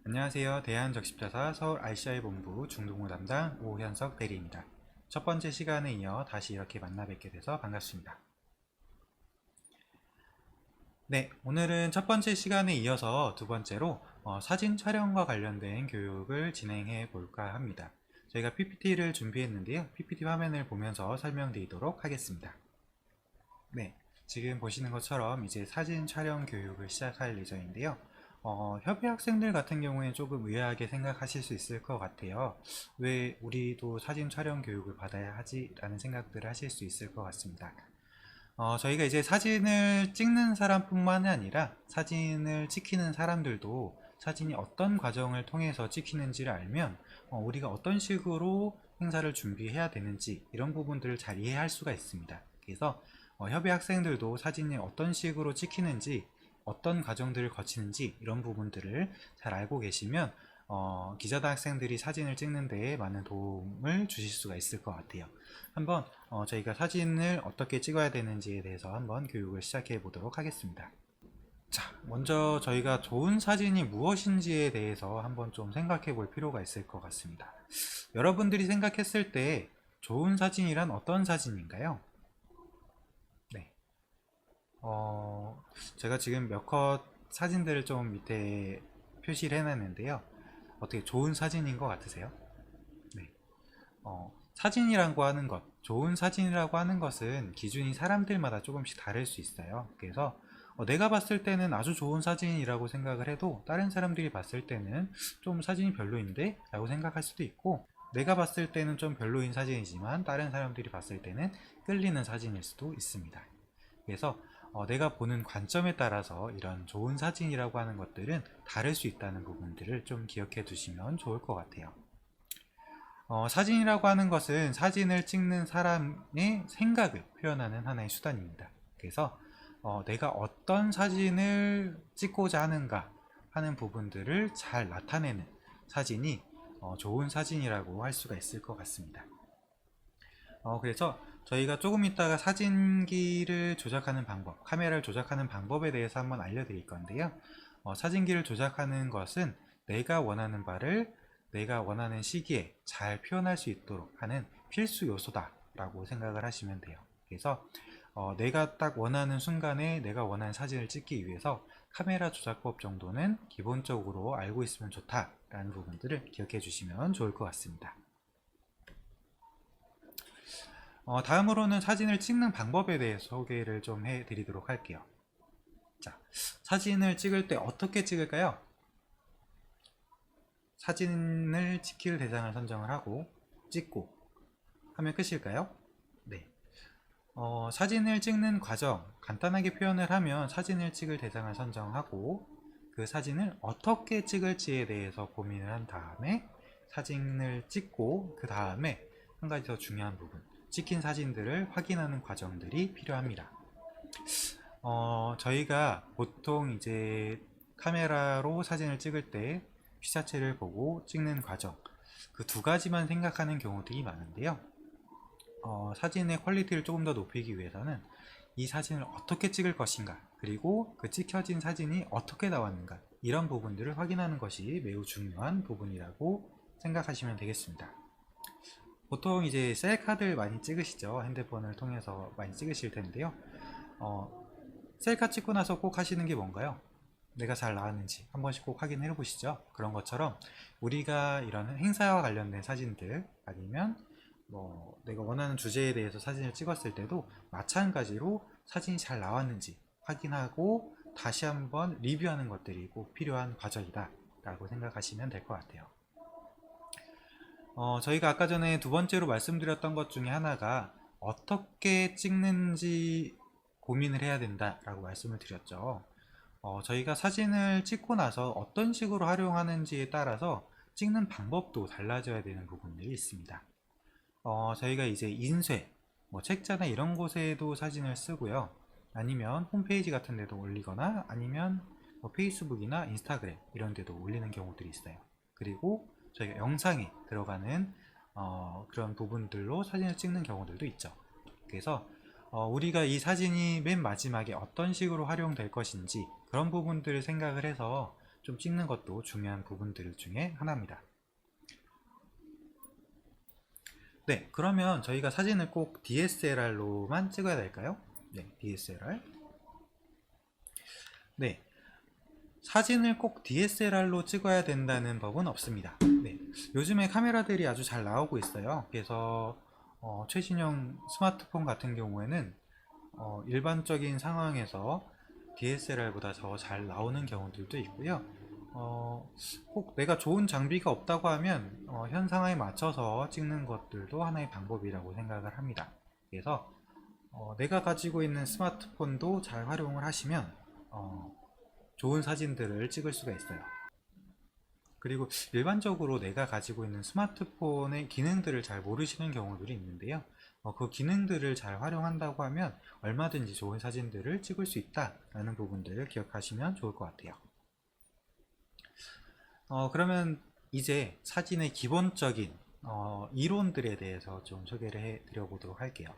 안녕하세요. 대한적십자사 서울 RCI 본부 중동부 담당 오현석 대리입니다. 첫 번째 시간에 이어 다시 이렇게 만나 뵙게 돼서 반갑습니다. 네, 오늘은 첫 번째 시간에 이어서 두 번째로 사진 촬영과 관련된 교육을 진행해 볼까 합니다. 저희가 PPT를 준비했는데요. PPT 화면을 보면서 설명드리도록 하겠습니다. 네, 지금 보시는 것처럼 이제 사진 촬영 교육을 시작할 예정인데요. 협의 학생들 같은 경우에는 조금 의아하게 생각하실 수 있을 것 같아요. 왜 우리도 사진 촬영 교육을 받아야 하지? 라는 생각들을 하실 수 있을 것 같습니다. 저희가 이제 사진을 찍는 사람뿐만 아니라 사진을 찍히는 사람들도 사진이 어떤 과정을 통해서 찍히는지를 알면 우리가 어떤 식으로 행사를 준비해야 되는지 이런 부분들을 잘 이해할 수가 있습니다. 그래서 협의 학생들도 사진이 어떤 식으로 찍히는지 어떤 과정들을 거치는지 이런 부분들을 잘 알고 계시면 기자단 학생들이 사진을 찍는 데에 많은 도움을 주실 수가 있을 것 같아요. 한번 저희가 사진을 어떻게 찍어야 되는지에 대해서 한번 교육을 시작해 보도록 하겠습니다. 자, 먼저 저희가 좋은 사진이 무엇인지에 대해서 한번 좀 생각해 볼 필요가 있을 것 같습니다. 여러분들이 생각했을 때 좋은 사진이란 어떤 사진인가요? 네. 제가 지금 몇 컷 사진들을 좀 밑에 표시를 해놨는데요. 어떻게 좋은 사진인 것 같으세요? 네. 사진이라고 하는 것, 좋은 사진이라고 하는 것은 기준이 사람들마다 조금씩 다를 수 있어요. 그래서 내가 봤을 때는 아주 좋은 사진이라고 생각을 해도 다른 사람들이 봤을 때는 좀 사진이 별로인데? 라고 생각할 수도 있고, 내가 봤을 때는 좀 별로인 사진이지만 다른 사람들이 봤을 때는 끌리는 사진일 수도 있습니다. 그래서 내가 보는 관점에 따라서 이런 좋은 사진이라고 하는 것들은 다를 수 있다는 부분들을 좀 기억해 두시면 좋을 것 같아요. 사진이라고 하는 것은 사진을 찍는 사람의 생각을 표현하는 하나의 수단입니다. 그래서 내가 어떤 사진을 찍고자 하는가 하는 부분들을 잘 나타내는 사진이 좋은 사진이라고 할 수가 있을 것 같습니다. 그래서 저희가 조금 이따가 사진기를 조작하는 방법, 카메라를 조작하는 방법에 대해서 한번 알려드릴 건데요. 사진기를 조작하는 것은 내가 원하는 바를 내가 원하는 시기에 잘 표현할 수 있도록 하는 필수 요소다 라고 생각을 하시면 돼요. 그래서 내가 딱 원하는 순간에 내가 원하는 사진을 찍기 위해서 카메라 조작법 정도는 기본적으로 알고 있으면 좋다라는 부분들을 기억해 주시면 좋을 것 같습니다. 다음으로는 사진을 찍는 방법에 대해서 소개를 좀 해드리도록 할게요. 자, 사진을 찍을 때 어떻게 찍을까요? 사진을 찍힐 대상을 선정을 하고 찍고 하면 끝일까요? 네. 사진을 찍는 과정 간단하게 표현을 하면 사진을 찍을 대상을 선정하고 그 사진을 어떻게 찍을지에 대해서 고민을 한 다음에 사진을 찍고 그 다음에 한 가지 더 중요한 부분 찍힌 사진들을 확인하는 과정들이 필요합니다. 저희가 보통 이제 카메라로 사진을 찍을 때 피사체를 보고 찍는 과정 그 두 가지만 생각하는 경우들이 많은데요. 사진의 퀄리티를 조금 더 높이기 위해서는 이 사진을 어떻게 찍을 것인가 그리고 그 찍혀진 사진이 어떻게 나왔는가 이런 부분들을 확인하는 것이 매우 중요한 부분이라고 생각하시면 되겠습니다. 보통 이제 셀카들 많이 찍으시죠. 핸드폰을 통해서 많이 찍으실 텐데요. 셀카 찍고 나서 꼭 하시는 게 뭔가요? 내가 잘 나왔는지 한 번씩 꼭 확인해 보시죠. 그런 것처럼 우리가 이런 행사와 관련된 사진들 아니면 내가 원하는 주제에 대해서 사진을 찍었을 때도 마찬가지로 사진이 잘 나왔는지 확인하고 다시 한번 리뷰하는 것들이 꼭 필요한 과정이다 라고 생각하시면 될 것 같아요. 저희가 아까 전에 두 번째로 말씀드렸던 것 중에 하나가 어떻게 찍는지 고민을 해야 된다 라고 말씀을 드렸죠. 저희가 사진을 찍고 나서 어떤 식으로 활용하는지에 따라서 찍는 방법도 달라져야 되는 부분들이 있습니다. 저희가 이제 인쇄, 책자나 이런 곳에도 사진을 쓰고요. 아니면 홈페이지 같은 데도 올리거나 아니면 페이스북이나 인스타그램 이런 데도 올리는 경우들이 있어요. 그리고 저희가 영상에 들어가는 그런 부분들로 사진을 찍는 경우들도 있죠. 그래서 우리가 이 사진이 맨 마지막에 어떤 식으로 활용될 것인지 그런 부분들을 생각을 해서 좀 찍는 것도 중요한 부분들 중에 하나입니다. 네, 그러면 저희가 사진을 꼭 DSLR로만 찍어야 될까요? 네, DSLR. 네, 사진을 꼭 DSLR로 찍어야 된다는 법은 없습니다. 네, 요즘에 카메라들이 아주 잘 나오고 있어요. 그래서 최신형 스마트폰 같은 경우에는 일반적인 상황에서 DSLR보다 더 잘 나오는 경우들도 있고요. 꼭 내가 좋은 장비가 없다고 하면 현 상황에 맞춰서 찍는 것들도 하나의 방법이라고 생각을 합니다. 그래서 내가 가지고 있는 스마트폰도 잘 활용을 하시면 좋은 사진들을 찍을 수가 있어요. 그리고 일반적으로 내가 가지고 있는 스마트폰의 기능들을 잘 모르시는 경우들이 있는데요. 그 기능들을 잘 활용한다고 하면 얼마든지 좋은 사진들을 찍을 수 있다라는 부분들을 기억하시면 좋을 것 같아요. 그러면 이제 사진의 기본적인 이론들에 대해서 좀 소개를 해 드려보도록 할게요.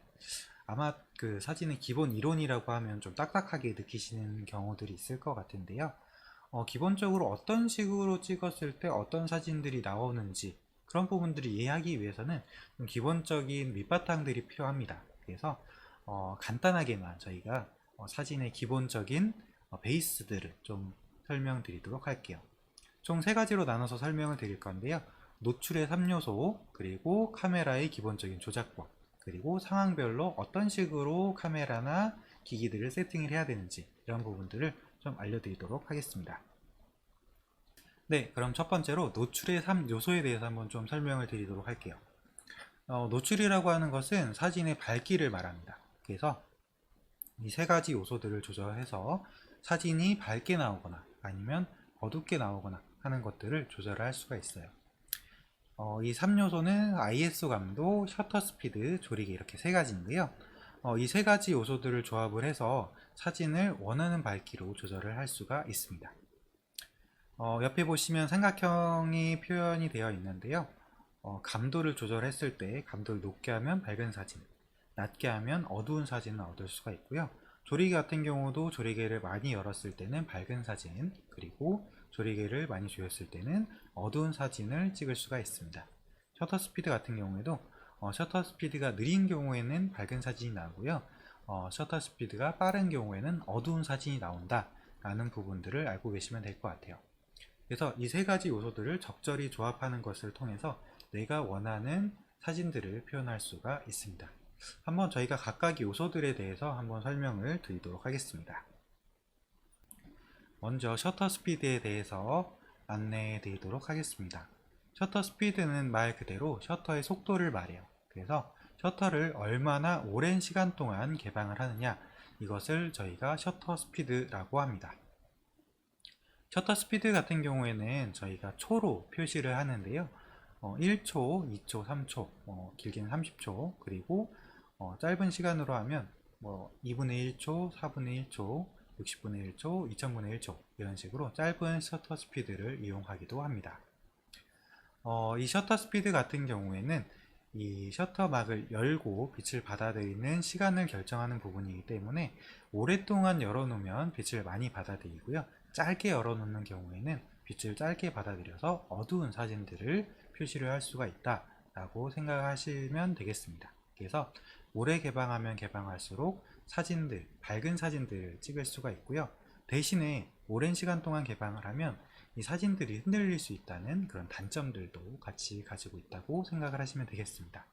아마 그 사진의 기본 이론이라고 하면 좀 딱딱하게 느끼시는 경우들이 있을 것 같은데요. 기본적으로 어떤 식으로 찍었을 때 어떤 사진들이 나오는지 그런 부분들을 이해하기 위해서는 좀 기본적인 밑바탕들이 필요합니다. 그래서 간단하게만 저희가 사진의 기본적인 베이스들을 좀 설명드리도록 할게요. 총 3가지로 나눠서 설명을 드릴 건데요. 노출의 3요소, 그리고 카메라의 기본적인 조작법, 그리고 상황별로 어떤 식으로 카메라나 기기들을 세팅을 해야 되는지 이런 부분들을 좀 알려드리도록 하겠습니다. 네, 그럼 첫 번째로 노출의 3요소에 대해서 한번 좀 설명을 드리도록 할게요. 노출이라고 하는 것은 사진의 밝기를 말합니다. 그래서 이 3가지 요소들을 조절해서 사진이 밝게 나오거나 아니면 어둡게 나오거나 하는 것들을 조절할 수가 있어요. 이 3요소는 ISO 감도, 셔터 스피드, 조리개 이렇게 3가지인데요. 이 3가지 요소들을 조합을 해서 사진을 원하는 밝기로 조절을 할 수가 있습니다. 옆에 보시면 삼각형이 표현이 되어 있는데요. 감도를 조절했을 때 감도를 높게 하면 밝은 사진, 낮게 하면 어두운 사진을 얻을 수가 있고요. 조리개 같은 경우도 조리개를 많이 열었을 때는 밝은 사진, 그리고 조리개를 많이 조였을 때는 어두운 사진을 찍을 수가 있습니다. 셔터 스피드 같은 경우에도 셔터 스피드가 느린 경우에는 밝은 사진이 나오고요. 셔터 스피드가 빠른 경우에는 어두운 사진이 나온다 라는 부분들을 알고 계시면 될 것 같아요. 그래서 이 3가지 요소들을 적절히 조합하는 것을 통해서 내가 원하는 사진들을 표현할 수가 있습니다. 한번 저희가 각각 요소들에 대해서 한번 설명을 드리도록 하겠습니다. 먼저 셔터 스피드에 대해서 안내해 드리도록 하겠습니다. 셔터 스피드는 말 그대로 셔터의 속도를 말해요. 그래서 셔터를 얼마나 오랜 시간 동안 개방을 하느냐, 이것을 저희가 셔터 스피드라고 합니다. 셔터 스피드 같은 경우에는 저희가 초로 표시를 하는데요. 1초, 2초, 3초, 길게는 30초, 그리고 짧은 시간으로 하면 2분의 1초, 4분의 1초, 60분의 1초, 2000분의 1초 이런 식으로 짧은 셔터 스피드를 이용하기도 합니다. 이 셔터 스피드 같은 경우에는 이 셔터막을 열고 빛을 받아들이는 시간을 결정하는 부분이기 때문에 오랫동안 열어놓으면 빛을 많이 받아들이고요. 짧게 열어놓는 경우에는 빛을 짧게 받아들여서 어두운 사진들을 표시를 할 수가 있다 라고 생각하시면 되겠습니다. 그래서 오래 개방하면 개방할수록 사진들, 밝은 사진들을 찍을 수가 있고요. 대신에 오랜 시간 동안 개방을 하면 이 사진들이 흔들릴 수 있다는 그런 단점들도 같이 가지고 있다고 생각을 하시면 되겠습니다.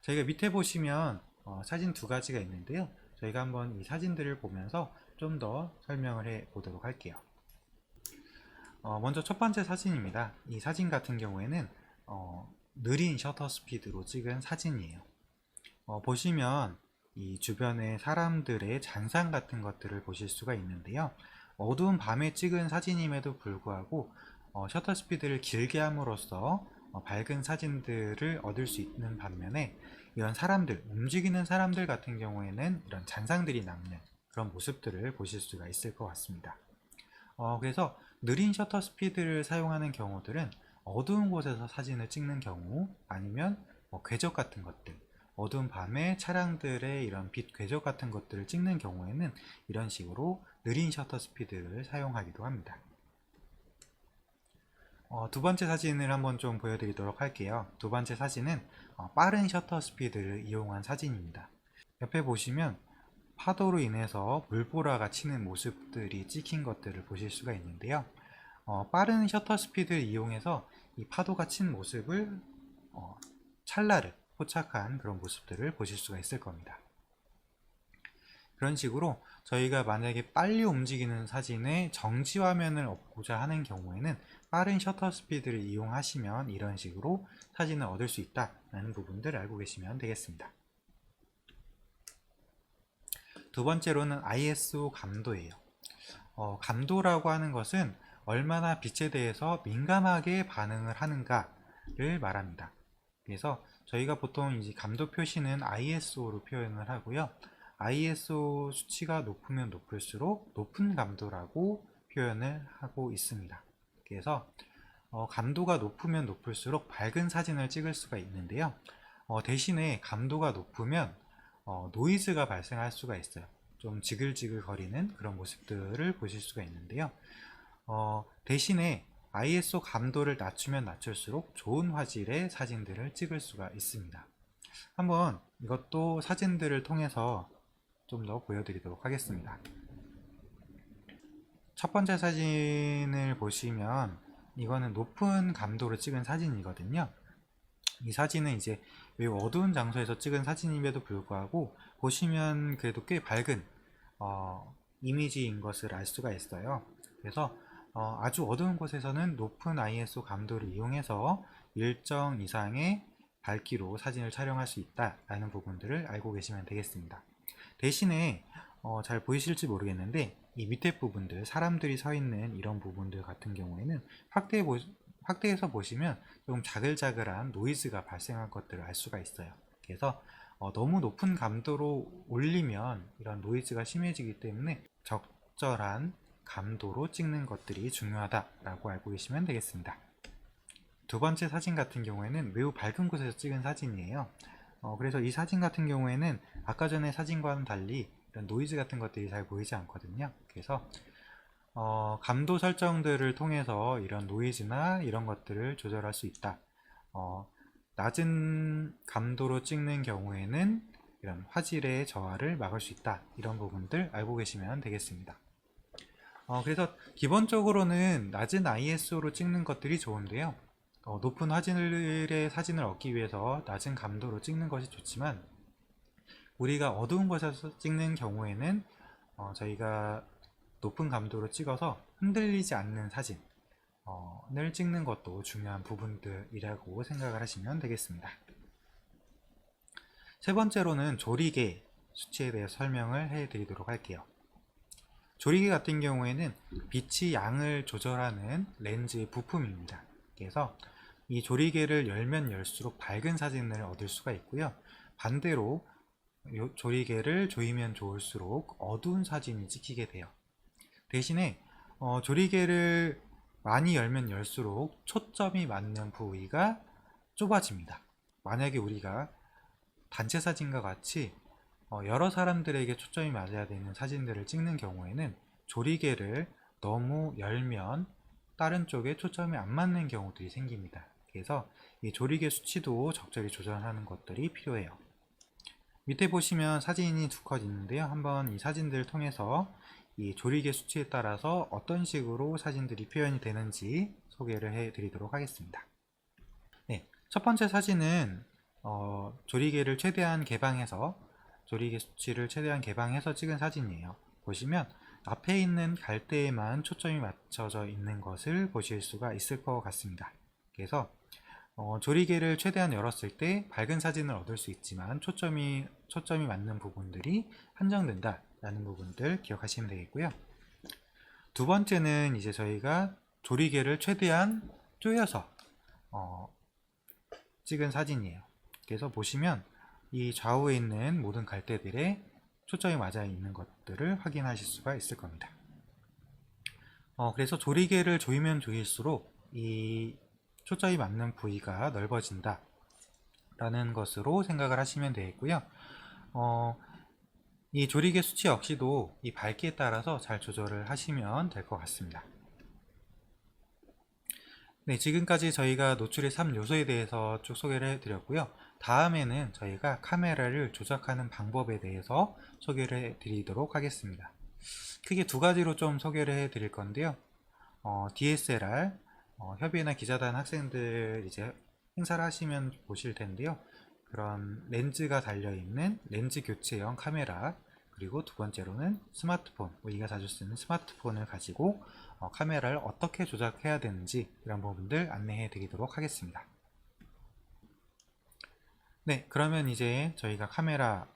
저희가 밑에 보시면 사진 2가지가 있는데요. 저희가 한번 이 사진들을 보면서 좀 더 설명을 해 보도록 할게요. 먼저 첫 번째 사진입니다. 이 사진 같은 경우에는 느린 셔터 스피드로 찍은 사진이에요. 보시면 이 주변의 사람들의 잔상 같은 것들을 보실 수가 있는데요. 어두운 밤에 찍은 사진임에도 불구하고 셔터 스피드를 길게 함으로써 밝은 사진들을 얻을 수 있는 반면에 이런 사람들, 움직이는 사람들 같은 경우에는 이런 잔상들이 남는 그런 모습들을 보실 수가 있을 것 같습니다. 그래서 느린 셔터 스피드를 사용하는 경우들은 어두운 곳에서 사진을 찍는 경우, 아니면 궤적 같은 것들, 어두운 밤에 차량들의 이런 빛 궤적 같은 것들을 찍는 경우에는 이런 식으로 느린 셔터 스피드를 사용하기도 합니다. 두 번째 사진을 한번 좀 보여드리도록 할게요. 두 번째 사진은 빠른 셔터 스피드를 이용한 사진입니다. 옆에 보시면 파도로 인해서 물보라가 치는 모습들이 찍힌 것들을 보실 수가 있는데요. 빠른 셔터 스피드를 이용해서 이 파도가 친 모습을 찰나를 포착한 그런 모습들을 보실 수가 있을 겁니다. 그런 식으로 저희가 만약에 빨리 움직이는 사진에 정지 화면을 얻고자 하는 경우에는 빠른 셔터 스피드를 이용하시면 이런 식으로 사진을 얻을 수 있다는 부분들을 알고 계시면 되겠습니다. 두 번째로는 ISO 감도예요. 감도라고 하는 것은 얼마나 빛에 대해서 민감하게 반응을 하는가를 말합니다. 그래서 저희가 보통 이제 감도 표시는 ISO로 표현을 하고요. ISO 수치가 높으면 높을수록 높은 감도라고 표현을 하고 있습니다. 그래서 감도가 높으면 높을수록 밝은 사진을 찍을 수가 있는데요. 대신에 감도가 높으면 노이즈가 발생할 수가 있어요. 좀 지글지글 거리는 그런 모습들을 보실 수가 있는데요. 대신에 ISO 감도를 낮추면 낮출수록 좋은 화질의 사진들을 찍을 수가 있습니다. 한번 이것도 사진들을 통해서 좀 더 보여드리도록 하겠습니다. 첫 번째 사진을 보시면 이거는 높은 감도로 찍은 사진이거든요. 이 사진은 이제 매우 어두운 장소에서 찍은 사진임에도 불구하고 보시면 그래도 꽤 밝은 이미지인 것을 알 수가 있어요. 그래서 아주 어두운 곳에서는 높은 ISO 감도를 이용해서 일정 이상의 밝기로 사진을 촬영할 수 있다라는 부분들을 알고 계시면 되겠습니다. 대신에 잘 보이실지 모르겠는데 이 밑에 부분들, 사람들이 서 있는 이런 부분들 같은 경우에는 확대해서 보시면 좀 자글자글한 노이즈가 발생한 것들을 알 수가 있어요. 그래서 너무 높은 감도로 올리면 이런 노이즈가 심해지기 때문에 적절한 감도로 찍는 것들이 중요하다라고 알고 계시면 되겠습니다. 두 번째 사진 같은 경우에는 매우 밝은 곳에서 찍은 사진이에요. 그래서 이 사진 같은 경우에는 아까 전에 사진과는 달리 이런 노이즈 같은 것들이 잘 보이지 않거든요. 그래서 감도 설정들을 통해서 이런 노이즈나 이런 것들을 조절할 수 있다. 낮은 감도로 찍는 경우에는 이런 화질의 저하를 막을 수 있다. 이런 부분들 알고 계시면 되겠습니다. 그래서 기본적으로는 낮은 ISO로 찍는 것들이 좋은데요. 높은 화질의 사진을 얻기 위해서 낮은 감도로 찍는 것이 좋지만 우리가 어두운 곳에서 찍는 경우에는 저희가 높은 감도로 찍어서 흔들리지 않는 사진을 찍는 것도 중요한 부분들이라고 생각을 하시면 되겠습니다. 세 번째로는 조리개 수치에 대해 설명을 해 드리도록 할게요. 조리개 같은 경우에는 빛의 양을 조절하는 렌즈의 부품입니다. 그래서 이 조리개를 열면 열수록 밝은 사진을 얻을 수가 있고요. 반대로 조리개를 조이면 조일수록 어두운 사진이 찍히게 돼요. 대신에 조리개를 많이 열면 열수록 초점이 맞는 부위가 좁아집니다. 만약에 우리가 단체 사진과 같이 여러 사람들에게 초점이 맞아야 되는 사진들을 찍는 경우에는 조리개를 너무 열면 다른 쪽에 초점이 안 맞는 경우들이 생깁니다. 그래서 이 조리개 수치도 적절히 조절하는 것들이 필요해요. 밑에 보시면 사진이 두 컷 있는데요. 한번 이 사진들을 통해서 이 조리개 수치에 따라서 어떤 식으로 사진들이 표현이 되는지 소개를 해 드리도록 하겠습니다. 네, 첫 번째 사진은 조리개를 최대한 개방해서 조리개 수치를 최대한 개방해서 찍은 사진이에요. 보시면 앞에 있는 갈대에만 초점이 맞춰져 있는 것을 보실 수가 있을 것 같습니다. 그래서 조리개를 최대한 열었을 때 밝은 사진을 얻을 수 있지만 초점이 맞는 부분들이 한정된다 라는 부분들 기억하시면 되겠고요. 두 번째는 이제 저희가 조리개를 최대한 조여서 찍은 사진이에요. 그래서 보시면 이 좌우에 있는 모든 갈대들에 초점이 맞아 있는 것들을 확인하실 수가 있을 겁니다. 그래서 조리개를 조이면 조일수록 이 초점이 맞는 부위가 넓어진다 라는 것으로 생각을 하시면 되겠고요. 이 조리개 수치 역시도 이 밝기에 따라서 잘 조절을 하시면 될 것 같습니다. 네, 지금까지 저희가 노출의 3요소에 대해서 쭉 소개를 해드렸고요. 다음에는 저희가 카메라를 조작하는 방법에 대해서 소개를 해드리도록 하겠습니다. 크게 두 가지로 좀 소개를 해드릴 건데요. DSLR, 협의회나 기자단 학생들 이제 행사를 하시면 보실 텐데요. 그런 렌즈가 달려있는 렌즈 교체형 카메라, 그리고 두 번째로는 스마트폰, 우리가 자주 쓰는 스마트폰을 가지고 카메라를 어떻게 조작해야 되는지 이런 부분들 안내해 드리도록 하겠습니다. 네, 그러면 이제 저희가 카메라의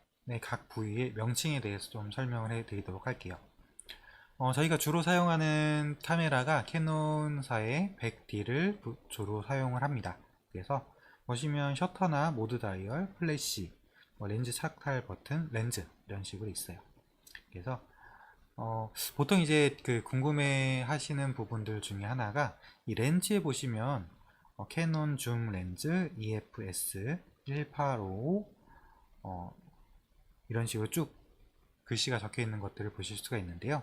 각 부위의 명칭에 대해서 좀 설명을 해 드리도록 할게요. 저희가 주로 사용하는 카메라가 캐논사의 100D를 주로 사용을 합니다. 그래서 보시면 셔터나 모드 다이얼, 플래시, 렌즈 착탈 버튼, 렌즈 이런 식으로 있어요. 그래서 보통 이제 그 궁금해 하시는 부분들 중에 하나가 이 렌즈에 보시면 캐논 줌 렌즈 EFS 185 이런 식으로 쭉 글씨가 적혀 있는 것들을 보실 수가 있는데요.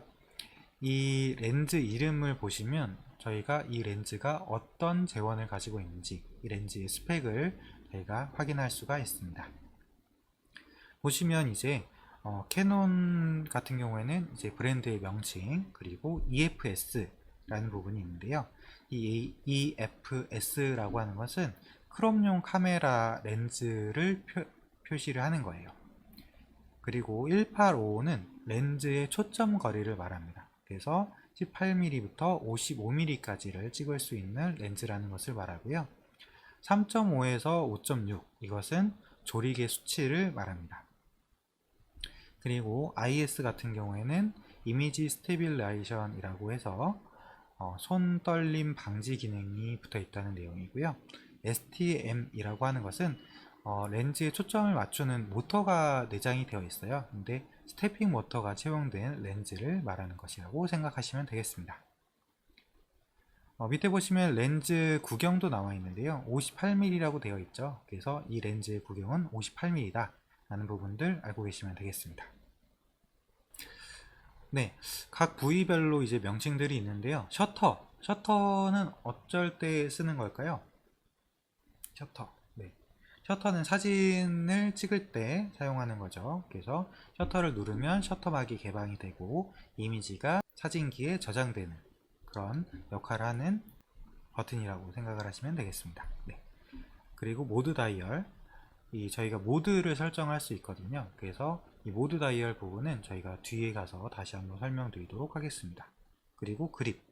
이 렌즈 이름을 보시면 저희가 이 렌즈가 어떤 재원을 가지고 있는지 이 렌즈의 스펙을 저희가 확인할 수가 있습니다. 보시면 이제 캐논 같은 경우에는 이제 브랜드의 명칭 그리고 EFS라는 부분이 있는데요. 이 EFS라고 하는 것은 크롬용 카메라 렌즈를 표시를 하는 거예요. 그리고 185는 렌즈의 초점 거리를 말합니다. 그래서 18mm부터 55mm까지를 찍을 수 있는 렌즈라는 것을 말하고요. 3.5에서 5.6 이것은 조리개 수치를 말합니다. 그리고 IS 같은 경우에는 이미지 스테빌라이션이라고 해서 손 떨림 방지 기능이 붙어 있다는 내용이고요. STM이라고 하는 것은 렌즈에 초점을 맞추는 모터가 내장이 되어 있어요. 근데 스태핑 모터가 채용된 렌즈를 말하는 것이라고 생각하시면 되겠습니다. 밑에 보시면 렌즈 구경도 나와 있는데요. 58mm라고 되어 있죠. 그래서 이 렌즈의 구경은 58mm다 라는 부분들 알고 계시면 되겠습니다. 네, 각 부위별로 이제 명칭들이 있는데요. 셔터는 어쩔 때 쓰는 걸까요? 셔터는 사진을 찍을 때 사용하는 거죠. 그래서 셔터를 누르면 셔터막이 개방이 되고 이미지가 사진기에 저장되는 그런 역할을 하는 버튼이라고 생각을 하시면 되겠습니다. 네. 그리고 모드 다이얼, 저희가 모드를 설정할 수 있거든요. 그래서 이 모드 다이얼 부분은 저희가 뒤에 가서 다시 한번 설명드리도록 하겠습니다. 그리고 그립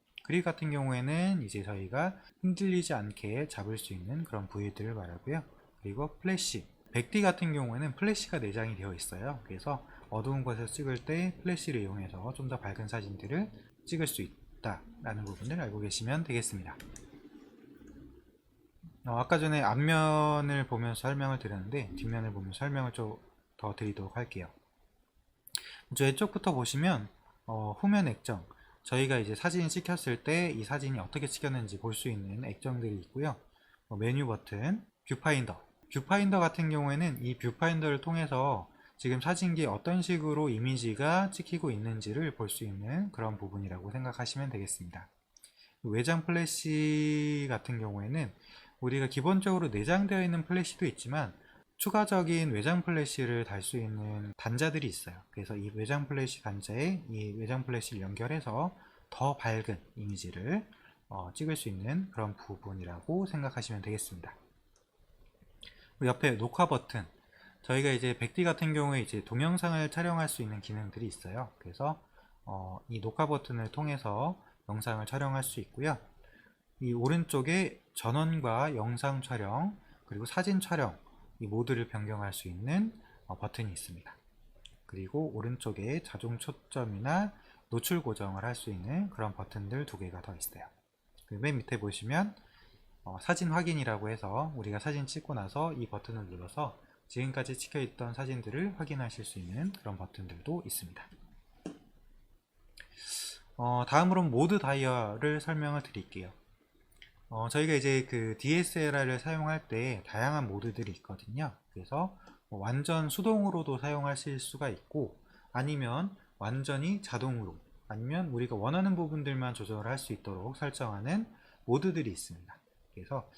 같은 경우에는 이제 저희가 흔들리지 않게 잡을 수 있는 그런 부위들을 말하고요. 그리고 플래시, 100D 같은 경우에는 플래시가 내장이 되어 있어요. 그래서 어두운 곳에서 찍을 때 플래시를 이용해서 좀 더 밝은 사진들을 찍을 수 있다라는 부분을 알고 계시면 되겠습니다. 아까 전에 앞면을 보면서 설명을 드렸는데 뒷면을 보면서 설명을 좀 더 드리도록 할게요. 먼저 이쪽부터 보시면 후면 액정, 저희가 이제 사진이 찍혔을 때 이 사진이 어떻게 찍혔는지 볼 수 있는 액정들이 있고요. 메뉴 버튼, 뷰파인더 같은 경우에는 이 뷰파인더를 통해서 지금 사진기에 어떤 식으로 이미지가 찍히고 있는지를 볼 수 있는 그런 부분이라고 생각하시면 되겠습니다. 외장 플래시 같은 경우에는 우리가 기본적으로 내장되어 있는 플래시도 있지만 추가적인 외장 플래시를 달 수 있는 단자들이 있어요. 그래서 이 외장 플래시 단자에 이 외장 플래시를 연결해서 더 밝은 이미지를 찍을 수 있는 그런 부분이라고 생각하시면 되겠습니다. 옆에 녹화 버튼, 저희가 이제 100D 같은 경우에 이제 동영상을 촬영할 수 있는 기능들이 있어요. 그래서 이 녹화 버튼을 통해서 영상을 촬영할 수 있고요. 이 오른쪽에 전원과 영상 촬영 그리고 사진 촬영 이 모드를 변경할 수 있는 버튼이 있습니다. 그리고 오른쪽에 자동 초점이나 노출 고정을 할 수 있는 그런 버튼들 두 개가 더 있어요. 맨 밑에 보시면 사진 확인이라고 해서 우리가 사진 찍고 나서 이 버튼을 눌러서 지금까지 찍혀 있던 사진들을 확인하실 수 있는 그런 버튼들도 있습니다. 다음으로는 모드 다이얼을 설명을 드릴게요. 저희가 이제 그 DSLR을 사용할 때 다양한 모드들이 있거든요. 그래서 완전 수동으로도 사용하실 수가 있고 아니면 완전히 자동으로 아니면 우리가 원하는 부분들만 조절할 수 있도록 설정하는 모드들이 있습니다. 그래서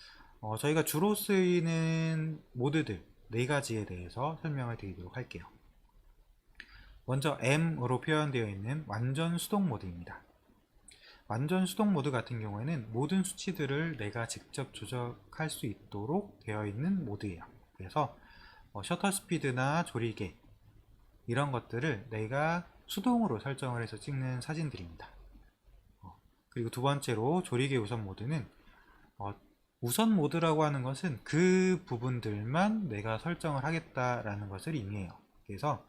저희가 주로 쓰이는 모드들 4가지에 대해서 설명을 드리도록 할게요. 먼저 M으로 표현되어 있는 완전 수동 모드입니다. 완전 수동 모드 같은 경우에는 모든 수치들을 내가 직접 조작할 수 있도록 되어 있는 모드예요. 그래서 셔터 스피드나 조리개 이런 것들을 내가 수동으로 설정을 해서 찍는 사진들입니다. 그리고 두 번째로 조리개 우선 모드는 우선 모드라고 하는 것은 그 부분들만 내가 설정을 하겠다라는 것을 의미해요. 그래서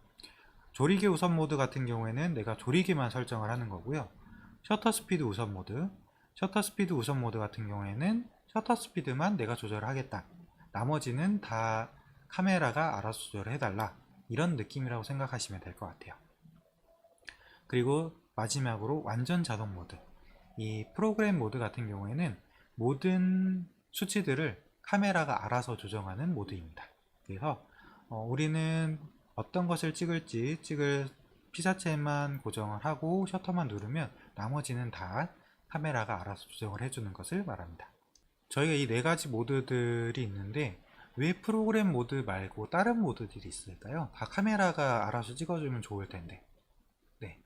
조리개 우선 모드 같은 경우에는 내가 조리개만 설정을 하는 거고요. 셔터 스피드 우선 모드, 셔터 스피드 우선 모드 같은 경우에는 셔터 스피드만 내가 조절을 하겠다. 나머지는 다 카메라가 알아서 조절을 해달라. 이런 느낌이라고 생각하시면 될 것 같아요. 그리고 마지막으로 완전 자동 모드. 이 프로그램 모드 같은 경우에는 모든 수치들을 카메라가 알아서 조정하는 모드입니다. 그래서 우리는 어떤 것을 찍을지 찍을 피사체만 고정을 하고 셔터만 누르면 나머지는 다 카메라가 알아서 조정을 해주는 것을 말합니다. 저희가 이 4가지 모드들이 있는데 왜 프로그램 모드 말고 다른 모드들이 있을까요? 다 카메라가 알아서 찍어주면 좋을 텐데. 네.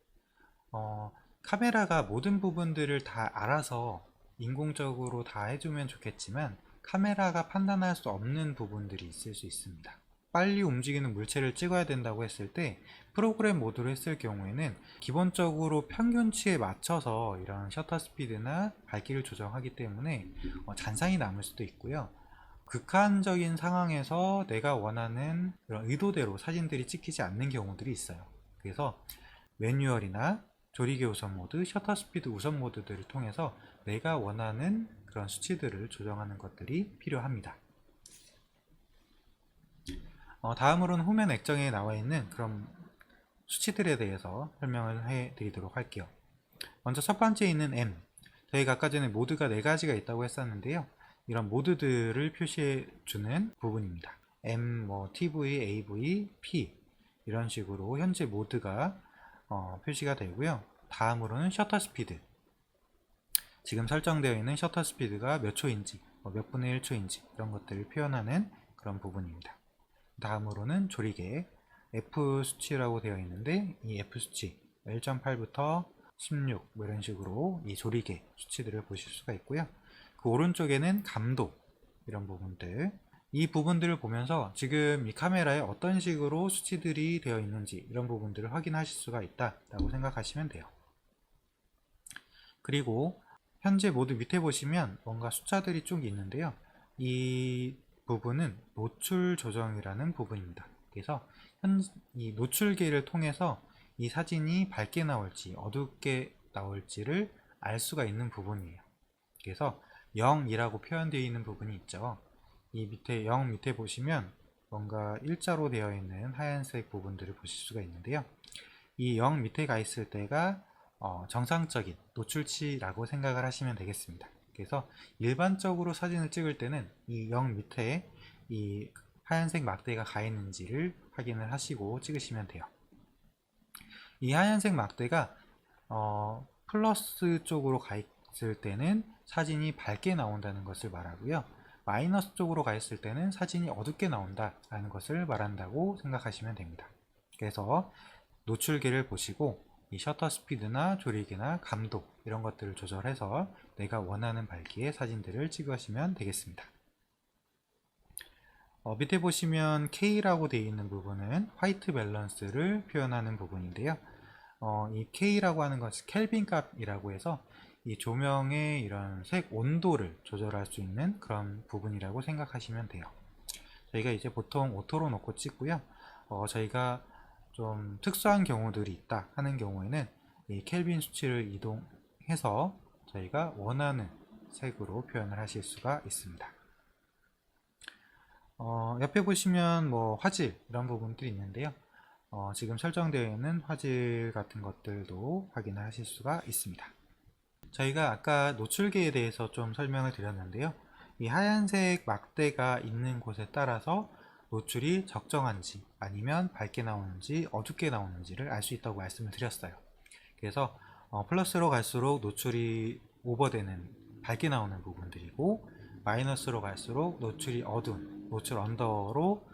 카메라가 모든 부분들을 다 알아서 인공적으로 다 해주면 좋겠지만 카메라가 판단할 수 없는 부분들이 있을 수 있습니다. 빨리 움직이는 물체를 찍어야 된다고 했을 때 프로그램 모드로 했을 경우에는 기본적으로 평균치에 맞춰서 이런 셔터 스피드나 밝기를 조정하기 때문에 잔상이 남을 수도 있고요. 극한적인 상황에서 내가 원하는 그런 의도대로 사진들이 찍히지 않는 경우들이 있어요. 그래서 매뉴얼이나 조리개 우선 모드, 셔터 스피드 우선 모드들을 통해서 내가 원하는 그런 수치들을 조정하는 것들이 필요합니다. 다음으로는 후면 액정에 나와 있는 그런 수치들에 대해서 설명을 해 드리도록 할게요. 먼저 첫 번째 있는 M. 저희가 아까 전에 모드가 4가지가 있다고 했었는데요. 이런 모드들을 표시해 주는 부분입니다. M, TV, AV, P 이런 식으로 현재 모드가 표시가 되고요. 다음으로는 셔터 스피드. 지금 설정되어 있는 셔터 스피드가 몇 초인지, 몇 분의 1초인지 이런 것들을 표현하는 그런 부분입니다. 다음으로는 조리개 F 수치라고 되어 있는데 이 F 수치 1.8부터 16 이런 식으로 이 조리개 수치들을 보실 수가 있고요. 그 오른쪽에는 감도 이런 부분들, 이 부분들을 보면서 지금 이 카메라에 어떤 식으로 수치들이 되어 있는지 이런 부분들을 확인하실 수가 있다라고 생각하시면 돼요. 그리고 현재 모드 밑에 보시면 뭔가 숫자들이 쭉 있는데요. 이 부분은 노출 조정이라는 부분입니다. 그래서 이 노출계를 통해서 이 사진이 밝게 나올지 어둡게 나올지를 알 수가 있는 부분이에요. 그래서 0이라고 표현되어 있는 부분이 있죠. 이 밑에 0 밑에 보시면 뭔가 일자로 되어 있는 하얀색 부분들을 보실 수가 있는데요. 이 0 밑에 가 있을 때가 정상적인 노출치라고 생각을 하시면 되겠습니다. 그래서 일반적으로 사진을 찍을 때는 이 0 밑에 이 하얀색 막대가 가 있는지를 확인을 하시고 찍으시면 돼요. 이 하얀색 막대가 플러스 쪽으로 가 있을 때는 사진이 밝게 나온다는 것을 말하고요. 마이너스 쪽으로 가 있을 때는 사진이 어둡게 나온다라는 것을 말한다고 생각하시면 됩니다. 그래서 노출계를 보시고 이 셔터 스피드나 조리개나 감도 이런 것들을 조절해서 내가 원하는 밝기의 사진들을 찍으시면 되겠습니다. 밑에 보시면 K라고 되어 있는 부분은 화이트 밸런스를 표현하는 부분인데요. 이 K라고 하는 것이 켈빈 값이라고 해서 이 조명의 이런 색 온도를 조절할 수 있는 그런 부분이라고 생각하시면 돼요. 저희가 이제 보통 오토로 놓고 찍고요. 저희가 좀 특수한 경우들이 있다 하는 경우에는 이 켈빈 수치를 이동해서 저희가 원하는 색으로 표현을 하실 수가 있습니다. 옆에 보시면 뭐 화질 이런 부분들이 있는데요. 지금 설정되어 있는 화질 같은 것들도 확인을 하실 수가 있습니다. 저희가 아까 노출계에 대해서 좀 설명을 드렸는데요. 이 하얀색 막대가 있는 곳에 따라서 노출이 적정한지 아니면 밝게 나오는지 어둡게 나오는지를 알 수 있다고 말씀을 드렸어요. 그래서 플러스로 갈수록 노출이 오버되는 밝게 나오는 부분들이고 마이너스로 갈수록 노출이 어두운 노출 언더로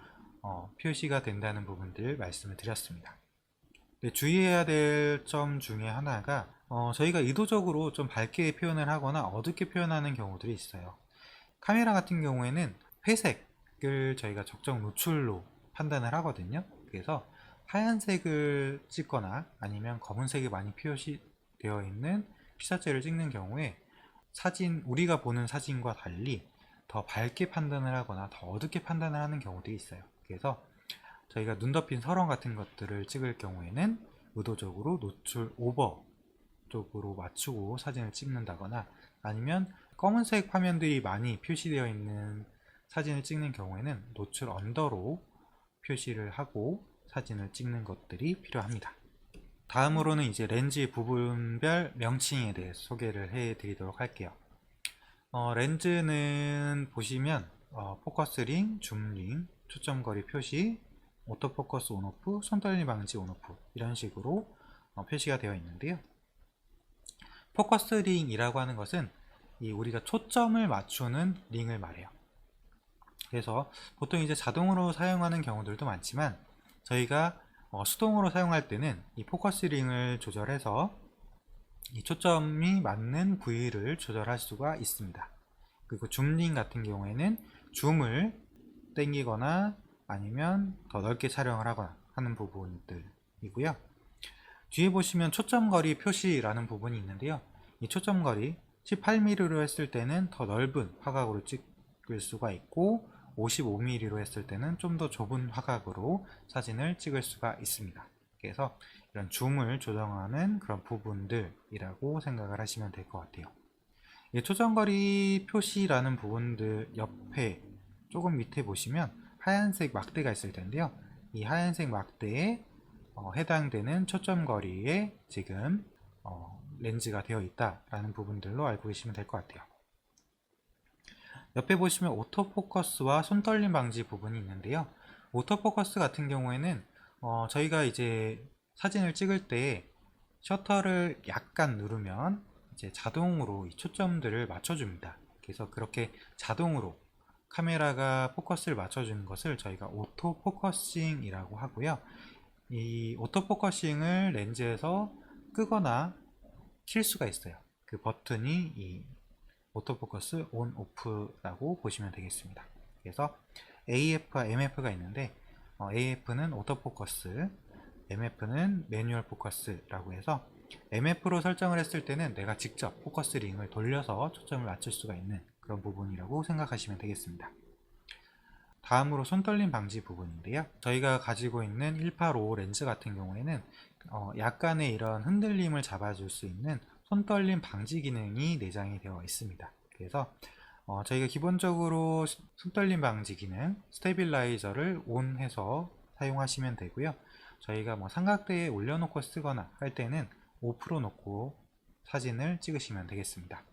표시가 된다는 부분들 말씀을 드렸습니다. 네, 주의해야 될 점 중에 하나가 저희가 의도적으로 좀 밝게 표현을 하거나 어둡게 표현하는 경우들이 있어요. 카메라 같은 경우에는 회색을 저희가 적정 노출로 판단을 하거든요. 그래서 하얀색을 찍거나 아니면 검은색이 많이 표시되어 있는 피사체를 찍는 경우에 우리가 보는 사진과 달리 더 밝게 판단을 하거나 더 어둡게 판단을 하는 경우들이 있어요. 그래서 저희가 눈 덮인 설원 같은 것들을 찍을 경우에는 의도적으로 노출 오버 쪽으로 맞추고 사진을 찍는다거나, 아니면 검은색 화면들이 많이 표시되어 있는 사진을 찍는 경우에는 노출 언더로 표시를 하고 사진을 찍는 것들이 필요합니다. 다음으로는 이제 렌즈 부분별 명칭에 대해서 소개를 해 드리도록 할게요. 렌즈는 보시면 포커스링, 줌링, 초점거리 표시, 오토포커스 온오프, 손떨림 방지 온오프 이런 식으로 표시가 되어 있는데요. 포커스링이라고 하는 것은 우리가 초점을 맞추는 링을 말해요. 그래서 보통 이제 자동으로 사용하는 경우들도 많지만 저희가 수동으로 사용할 때는 이 포커스링을 조절해서 이 초점이 맞는 부위를 조절할 수가 있습니다. 그리고 줌링 같은 경우에는 줌을 당기거나 아니면 더 넓게 촬영을 하거나 하는 부분들이고요. 뒤에 보시면 초점거리 표시라는 부분이 있는데요. 이 초점거리 18mm로 했을 때는 더 넓은 화각으로 찍을 수가 있고 55mm로 했을 때는 좀 더 좁은 화각으로 사진을 찍을 수가 있습니다. 그래서 이런 줌을 조정하는 그런 부분들이라고 생각을 하시면 될 것 같아요. 이 초점거리 표시라는 부분들 옆에 조금 밑에 보시면 하얀색 막대가 있을 텐데요. 이 하얀색 막대에 해당되는 초점거리에 지금 렌즈가 되어 있다라는 부분들로 알고 계시면 될 것 같아요. 옆에 보시면 오토포커스와 손떨림 방지 부분이 있는데요. 오토포커스 같은 경우에는 저희가 이제 사진을 찍을 때 셔터를 약간 누르면 이제 자동으로 이 초점들을 맞춰줍니다. 그래서 그렇게 자동으로 카메라가 포커스를 맞춰주는 것을 저희가 오토포커싱이라고 하고요. 이 오토포커싱을 렌즈에서 끄거나 킬 수가 있어요. 그 버튼이 이 오토포커스 온 오프라고 보시면 되겠습니다. 그래서 AF와 MF가 있는데 AF는 오토포커스, MF는 매뉴얼 포커스라고 해서 MF로 설정을 했을 때는 내가 직접 포커스 링을 돌려서 초점을 맞출 수가 있는 그런 부분이라고 생각하시면 되겠습니다. 다음으로 손떨림 방지 부분인데요. 저희가 가지고 있는 185 렌즈 같은 경우에는 약간의 이런 흔들림을 잡아줄 수 있는 손떨림 방지 기능이 내장이 되어 있습니다. 그래서 저희가 기본적으로 손떨림 방지 기능 스테빌라이저를 ON 해서 사용하시면 되고요. 저희가 뭐 삼각대에 올려놓고 쓰거나 할 때는 오프로 놓고 사진을 찍으시면 되겠습니다.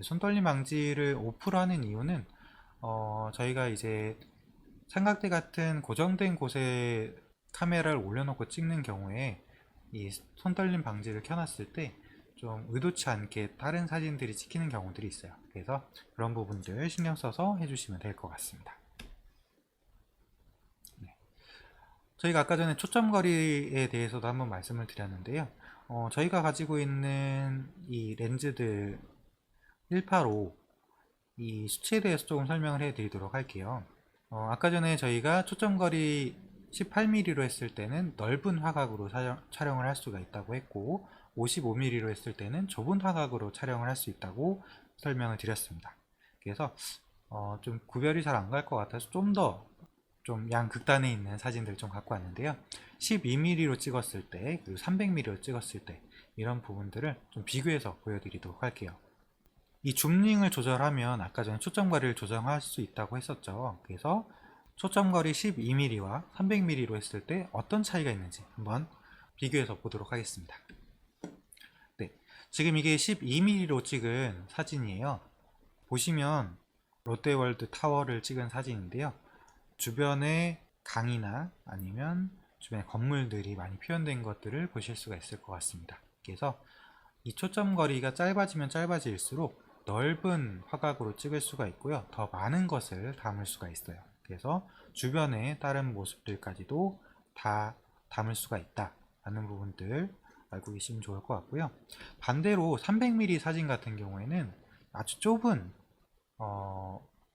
손떨림 방지를 오프로 하는 이유는 저희가 이제 삼각대 같은 고정된 곳에 카메라를 올려놓고 찍는 경우에 이 손떨림 방지를 켜놨을 때 좀 의도치 않게 다른 사진들이 찍히는 경우들이 있어요. 그래서 그런 부분들 신경 써서 해주시면 될 것 같습니다. 네. 저희가 아까 전에 초점거리에 대해서도 한번 말씀을 드렸는데요. 저희가 가지고 있는 이 렌즈들 185 이 수치에 대해서 조금 설명을 해 드리도록 할게요. 아까 전에 저희가 초점거리 18mm로 했을 때는 넓은 화각으로 촬영을 할 수가 있다고 했고 55mm로 했을 때는 좁은 화각으로 촬영을 할 수 있다고 설명을 드렸습니다. 그래서 좀 구별이 잘 안 갈 것 같아서 좀 더 좀 양극단에 있는 사진들을 좀 갖고 왔는데요. 12mm로 찍었을 때 그리고 300mm로 찍었을 때 이런 부분들을 좀 비교해서 보여드리도록 할게요. 이 줌링을 조절하면 아까 전에 초점거리를 조정할 수 있다고 했었죠. 그래서 초점거리 12mm와 300mm로 했을 때 어떤 차이가 있는지 한번 비교해서 보도록 하겠습니다. 네, 지금 이게 12mm로 찍은 사진이에요. 보시면 롯데월드 타워를 찍은 사진인데요. 주변에 강이나 아니면 주변에 건물들이 많이 표현된 것들을 보실 수가 있을 것 같습니다. 그래서 이 초점거리가 짧아지면 짧아질수록 넓은 화각으로 찍을 수가 있고요. 더 많은 것을 담을 수가 있어요. 그래서 주변의 다른 모습들까지도 다 담을 수가 있다 라는 부분들 알고 계시면 좋을 것 같고요. 반대로 300mm 사진 같은 경우에는 아주 좁은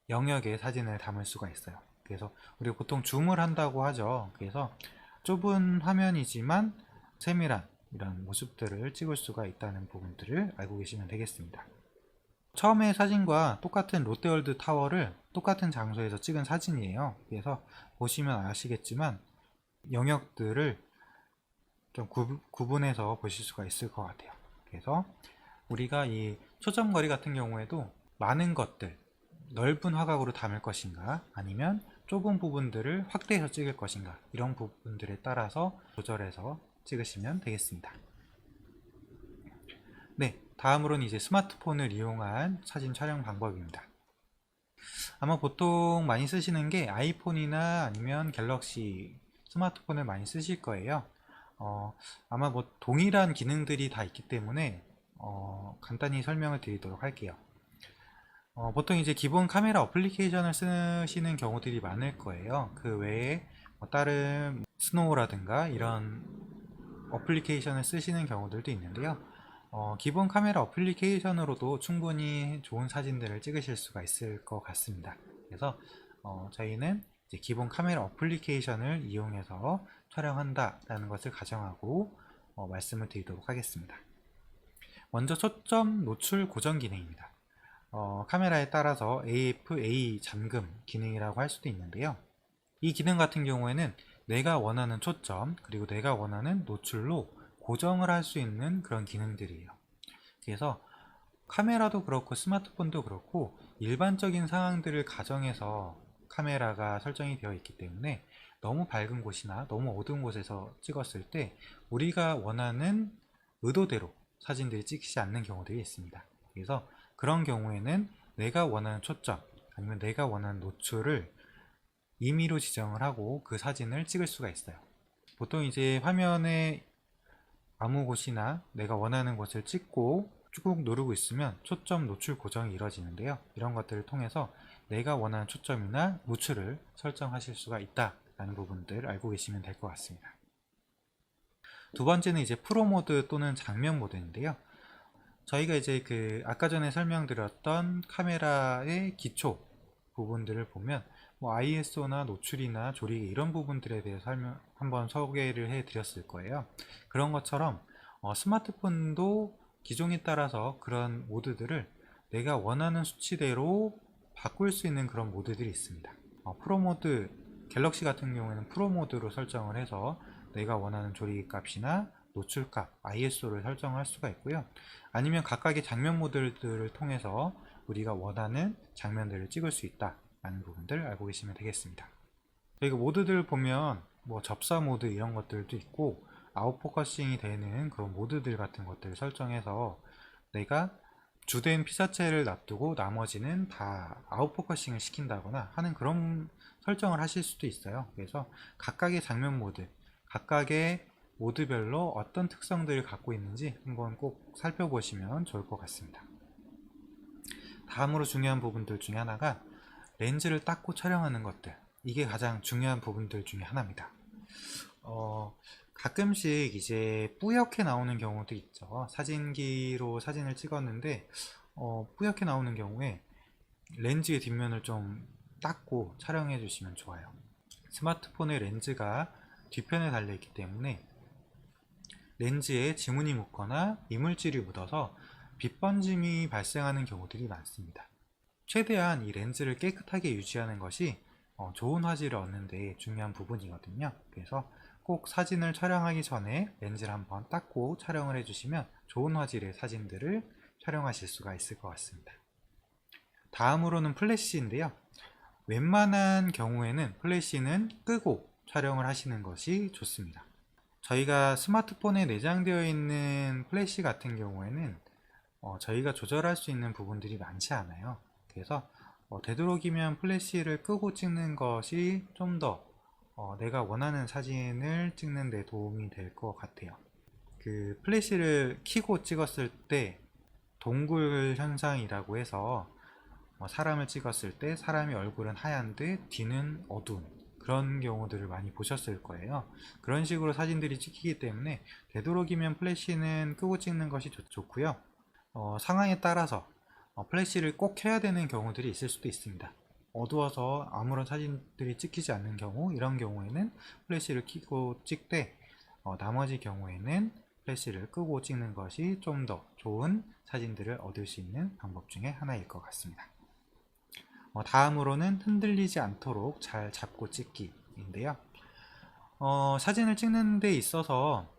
영역의 사진을 담을 수가 있어요. 그래서 우리가 보통 줌을 한다고 하죠. 그래서 좁은 화면이지만 세밀한 이런 모습들을 찍을 수가 있다는 부분들을 알고 계시면 되겠습니다. 처음에 사진과 똑같은 롯데월드 타워를 똑같은 장소에서 찍은 사진이에요. 그래서 보시면 아시겠지만 영역들을 좀 구분해서 보실 수가 있을 것 같아요. 그래서 우리가 이 초점거리 같은 경우에도 많은 것들, 넓은 화각으로 담을 것인가 아니면 좁은 부분들을 확대해서 찍을 것인가, 이런 부분들에 따라서 조절해서 찍으시면 되겠습니다. 네, 다음으로는 이제 스마트폰을 이용한 사진 촬영 방법입니다. 아마 보통 많이 쓰시는 게 아이폰이나 아니면 갤럭시 스마트폰을 많이 쓰실 거예요. 아마 뭐 동일한 기능들이 다 있기 때문에 간단히 설명을 드리도록 할게요. 보통 이제 기본 카메라 어플리케이션을 쓰시는 경우들이 많을 거예요. 그 외에 뭐 다른 스노우라든가 이런 어플리케이션을 쓰시는 경우들도 있는데요. 기본 카메라 어플리케이션으로도 충분히 좋은 사진들을 찍으실 수가 있을 것 같습니다. 그래서 저희는 이제 기본 카메라 어플리케이션을 이용해서 촬영한다 라는 것을 가정하고 말씀을 드리도록 하겠습니다. 먼저 초점 노출 고정 기능입니다. 카메라에 따라서 AF, A 잠금 기능이라고 할 수도 있는데요. 이 기능 같은 경우에는 내가 원하는 초점 그리고 내가 원하는 노출로 고정을 할 수 있는 그런 기능들이에요. 그래서 카메라도 그렇고 스마트폰도 그렇고 일반적인 상황들을 가정해서 카메라가 설정이 되어 있기 때문에 너무 밝은 곳이나 너무 어두운 곳에서 찍었을 때 우리가 원하는 의도대로 사진들이 찍히지 않는 경우들이 있습니다. 그래서 그런 경우에는 내가 원하는 초점 아니면 내가 원하는 노출을 임의로 지정을 하고 그 사진을 찍을 수가 있어요. 보통 이제 화면에 아무 곳이나 내가 원하는 곳을 찍고 쭉 누르고 있으면 초점 노출 고정이 이루어지는데요. 이런 것들을 통해서 내가 원하는 초점이나 노출을 설정하실 수가 있다라는 부분들 알고 계시면 될 것 같습니다. 두 번째는 이제 프로 모드 또는 장면 모드인데요. 저희가 이제 아까 전에 설명드렸던 카메라의 기초 부분들을 보면 뭐 ISO나 노출이나 조리개 이런 부분들에 대해서 한번 소개를 해 드렸을 거예요. 그런 것처럼 스마트폰도 기종에 따라서 그런 모드들을 내가 원하는 수치대로 바꿀 수 있는 그런 모드들이 있습니다. 프로 모드, 갤럭시 같은 경우에는 프로 모드로 설정을 해서 내가 원하는 조리개 값이나 노출값, ISO를 설정할 수가 있고요. 아니면 각각의 장면 모드들을 통해서 우리가 원하는 장면들을 찍을 수 있다 라는 부분들 알고 계시면 되겠습니다. 그리고 모드들 보면 뭐 접사 모드 이런 것들도 있고 아웃포커싱이 되는 그런 모드들 같은 것들을 설정해서 내가 주된 피사체를 놔두고 나머지는 다 아웃포커싱을 시킨다거나 하는 그런 설정을 하실 수도 있어요. 그래서 각각의 장면 모드, 각각의 모드별로 어떤 특성들을 갖고 있는지 한번 꼭 살펴보시면 좋을 것 같습니다. 다음으로 중요한 부분들 중에 하나가 렌즈를 닦고 촬영하는 것들, 이게 가장 중요한 부분들 중에 하나입니다. 가끔씩 이제 뿌옇게 나오는 경우도 있죠. 사진기로 사진을 찍었는데 뿌옇게 나오는 경우에 렌즈의 뒷면을 좀 닦고 촬영해 주시면 좋아요. 스마트폰의 렌즈가 뒤편에 달려 있기 때문에 렌즈에 지문이 묻거나 이물질이 묻어서 빛 번짐이 발생하는 경우들이 많습니다. 최대한 이 렌즈를 깨끗하게 유지하는 것이 좋은 화질을 얻는 데 중요한 부분이거든요. 그래서 꼭 사진을 촬영하기 전에 렌즈를 한번 닦고 촬영을 해주시면 좋은 화질의 사진들을 촬영하실 수가 있을 것 같습니다. 다음으로는 플래시인데요. 웬만한 경우에는 플래시는 끄고 촬영을 하시는 것이 좋습니다. 저희가 스마트폰에 내장되어 있는 플래시 같은 경우에는 저희가 조절할 수 있는 부분들이 많지 않아요. 그래서 되도록이면 플래시를 끄고 찍는 것이 좀 더 내가 원하는 사진을 찍는 데 도움이 될 것 같아요. 플래시를 켜고 찍었을 때 동굴 현상이라고 해서 사람을 찍었을 때 사람의 얼굴은 하얀데 뒤는 어두운 그런 경우들을 많이 보셨을 거예요. 그런 식으로 사진들이 찍히기 때문에 되도록이면 플래시는 끄고 찍는 것이 좋고요. 상황에 따라서 플래시를 꼭 켜야 되는 경우들이 있을 수도 있습니다. 어두워서 아무런 사진들이 찍히지 않는 경우, 이런 경우에는 플래시를 켜고 찍되 나머지 경우에는 플래시를 끄고 찍는 것이 좀 더 좋은 사진들을 얻을 수 있는 방법 중에 하나일 것 같습니다. 다음으로는 흔들리지 않도록 잘 잡고 찍기인데요. 사진을 찍는 데 있어서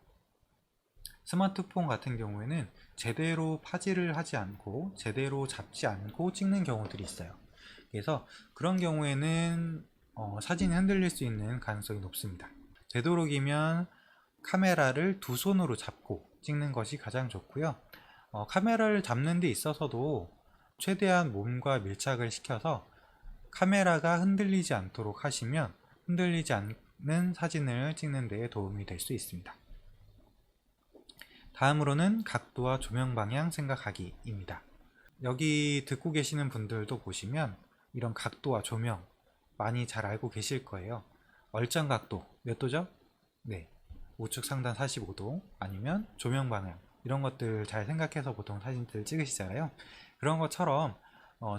스마트폰 같은 경우에는 제대로 파지를 하지 않고 제대로 잡지 않고 찍는 경우들이 있어요. 그래서 그런 경우에는 사진이 흔들릴 수 있는 가능성이 높습니다. 되도록이면 카메라를 두 손으로 잡고 찍는 것이 가장 좋고요. 카메라를 잡는 데 있어서도 최대한 몸과 밀착을 시켜서 카메라가 흔들리지 않도록 하시면 흔들리지 않는 사진을 찍는 데 도움이 될 수 있습니다. 다음으로는 각도와 조명 방향 생각하기입니다. 여기 듣고 계시는 분들도 보시면 이런 각도와 조명 많이 잘 알고 계실 거예요. 얼짱 각도 몇 도죠? 네, 우측 상단 45도, 아니면 조명 방향, 이런 것들 잘 생각해서 보통 사진들 찍으시잖아요. 그런 것처럼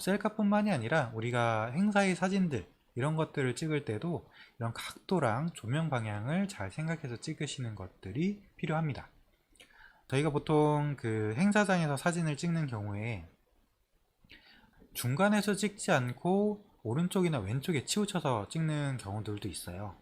셀카뿐만이 아니라 우리가 행사의 사진들 이런 것들을 찍을 때도 이런 각도랑 조명 방향을 잘 생각해서 찍으시는 것들이 필요합니다. 저희가 보통 그 행사장에서 사진을 찍는 경우에 중간에서 찍지 않고 오른쪽이나 왼쪽에 치우쳐서 찍는 경우들도 있어요.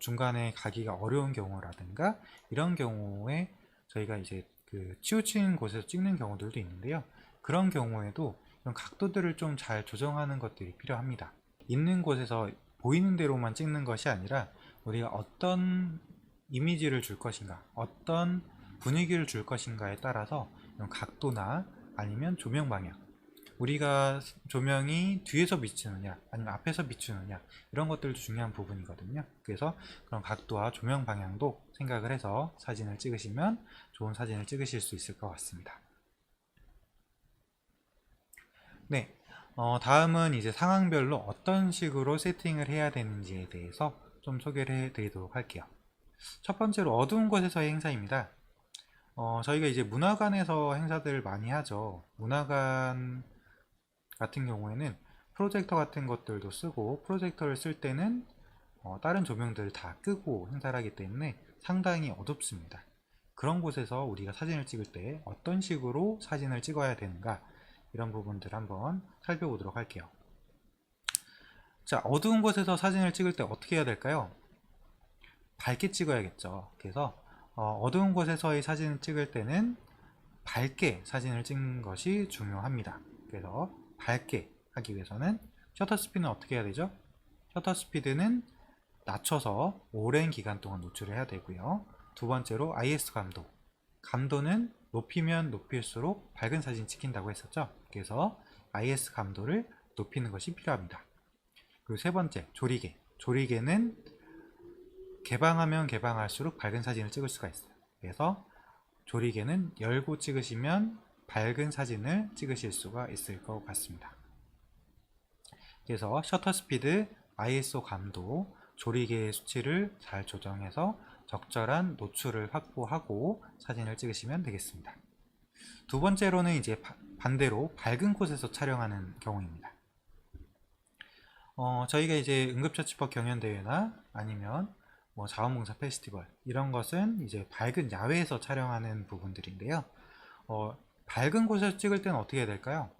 중간에 가기가 어려운 경우라든가 이런 경우에 저희가 이제 그 치우친 곳에서 찍는 경우들도 있는데요. 그런 경우에도 이런 각도들을 좀 잘 조정하는 것들이 필요합니다. 있는 곳에서 보이는 대로만 찍는 것이 아니라 우리가 어떤 이미지를 줄 것인가, 어떤 분위기를 줄 것인가에 따라서 이런 각도나 아니면 조명 방향, 우리가 조명이 뒤에서 비추느냐 아니면 앞에서 비추느냐, 이런 것들도 중요한 부분이거든요. 그래서 그런 각도와 조명 방향도 생각을 해서 사진을 찍으시면 좋은 사진을 찍으실 수 있을 것 같습니다. 네, 다음은 이제 상황별로 어떤 식으로 세팅을 해야 되는지에 대해서 좀 소개를 해 드리도록 할게요. 첫 번째로 어두운 곳에서의 행사입니다. 저희가 이제 문화관에서 행사들을 많이 하죠. 문화관 같은 경우에는 프로젝터 같은 것들도 쓰고, 프로젝터를 쓸 때는 다른 조명들을 다 끄고 행사를 하기 때문에 상당히 어둡습니다. 그런 곳에서 우리가 사진을 찍을 때 어떤 식으로 사진을 찍어야 되는가, 이런 부분들 한번 살펴보도록 할게요. 자, 어두운 곳에서 사진을 찍을 때 어떻게 해야 될까요? 밝게 찍어야겠죠. 그래서 어두운 곳에서의 사진을 찍을 때는 밝게 사진을 찍는 것이 중요합니다. 그래서 밝게 하기 위해서는 셔터 스피드는 어떻게 해야 되죠? 셔터 스피드는 낮춰서 오랜 기간 동안 노출을 해야 되고요. 두 번째로 IS 감도, 감도는 높이면 높일수록 밝은 사진 찍힌다고 했었죠. 그래서 IS 감도를 높이는 것이 필요합니다. 그리고 세 번째, 조리개, 조리개는 개방하면 개방할수록 밝은 사진을 찍을 수가 있어요. 그래서 조리개는 열고 찍으시면 밝은 사진을 찍으실 수가 있을 것 같습니다. 그래서 셔터 스피드, ISO 감도, 조리개의 수치를 잘 조정해서 적절한 노출을 확보하고 사진을 찍으시면 되겠습니다. 두 번째로는 이제 반대로 밝은 곳에서 촬영하는 경우입니다. 저희가 이제 응급처치법 경연대회나 아니면 자원봉사 페스티벌, 이런 것은 이제 밝은 야외에서 촬영하는 부분들인데요. 밝은 곳에서 찍을 때는 어떻게 해야 될까요?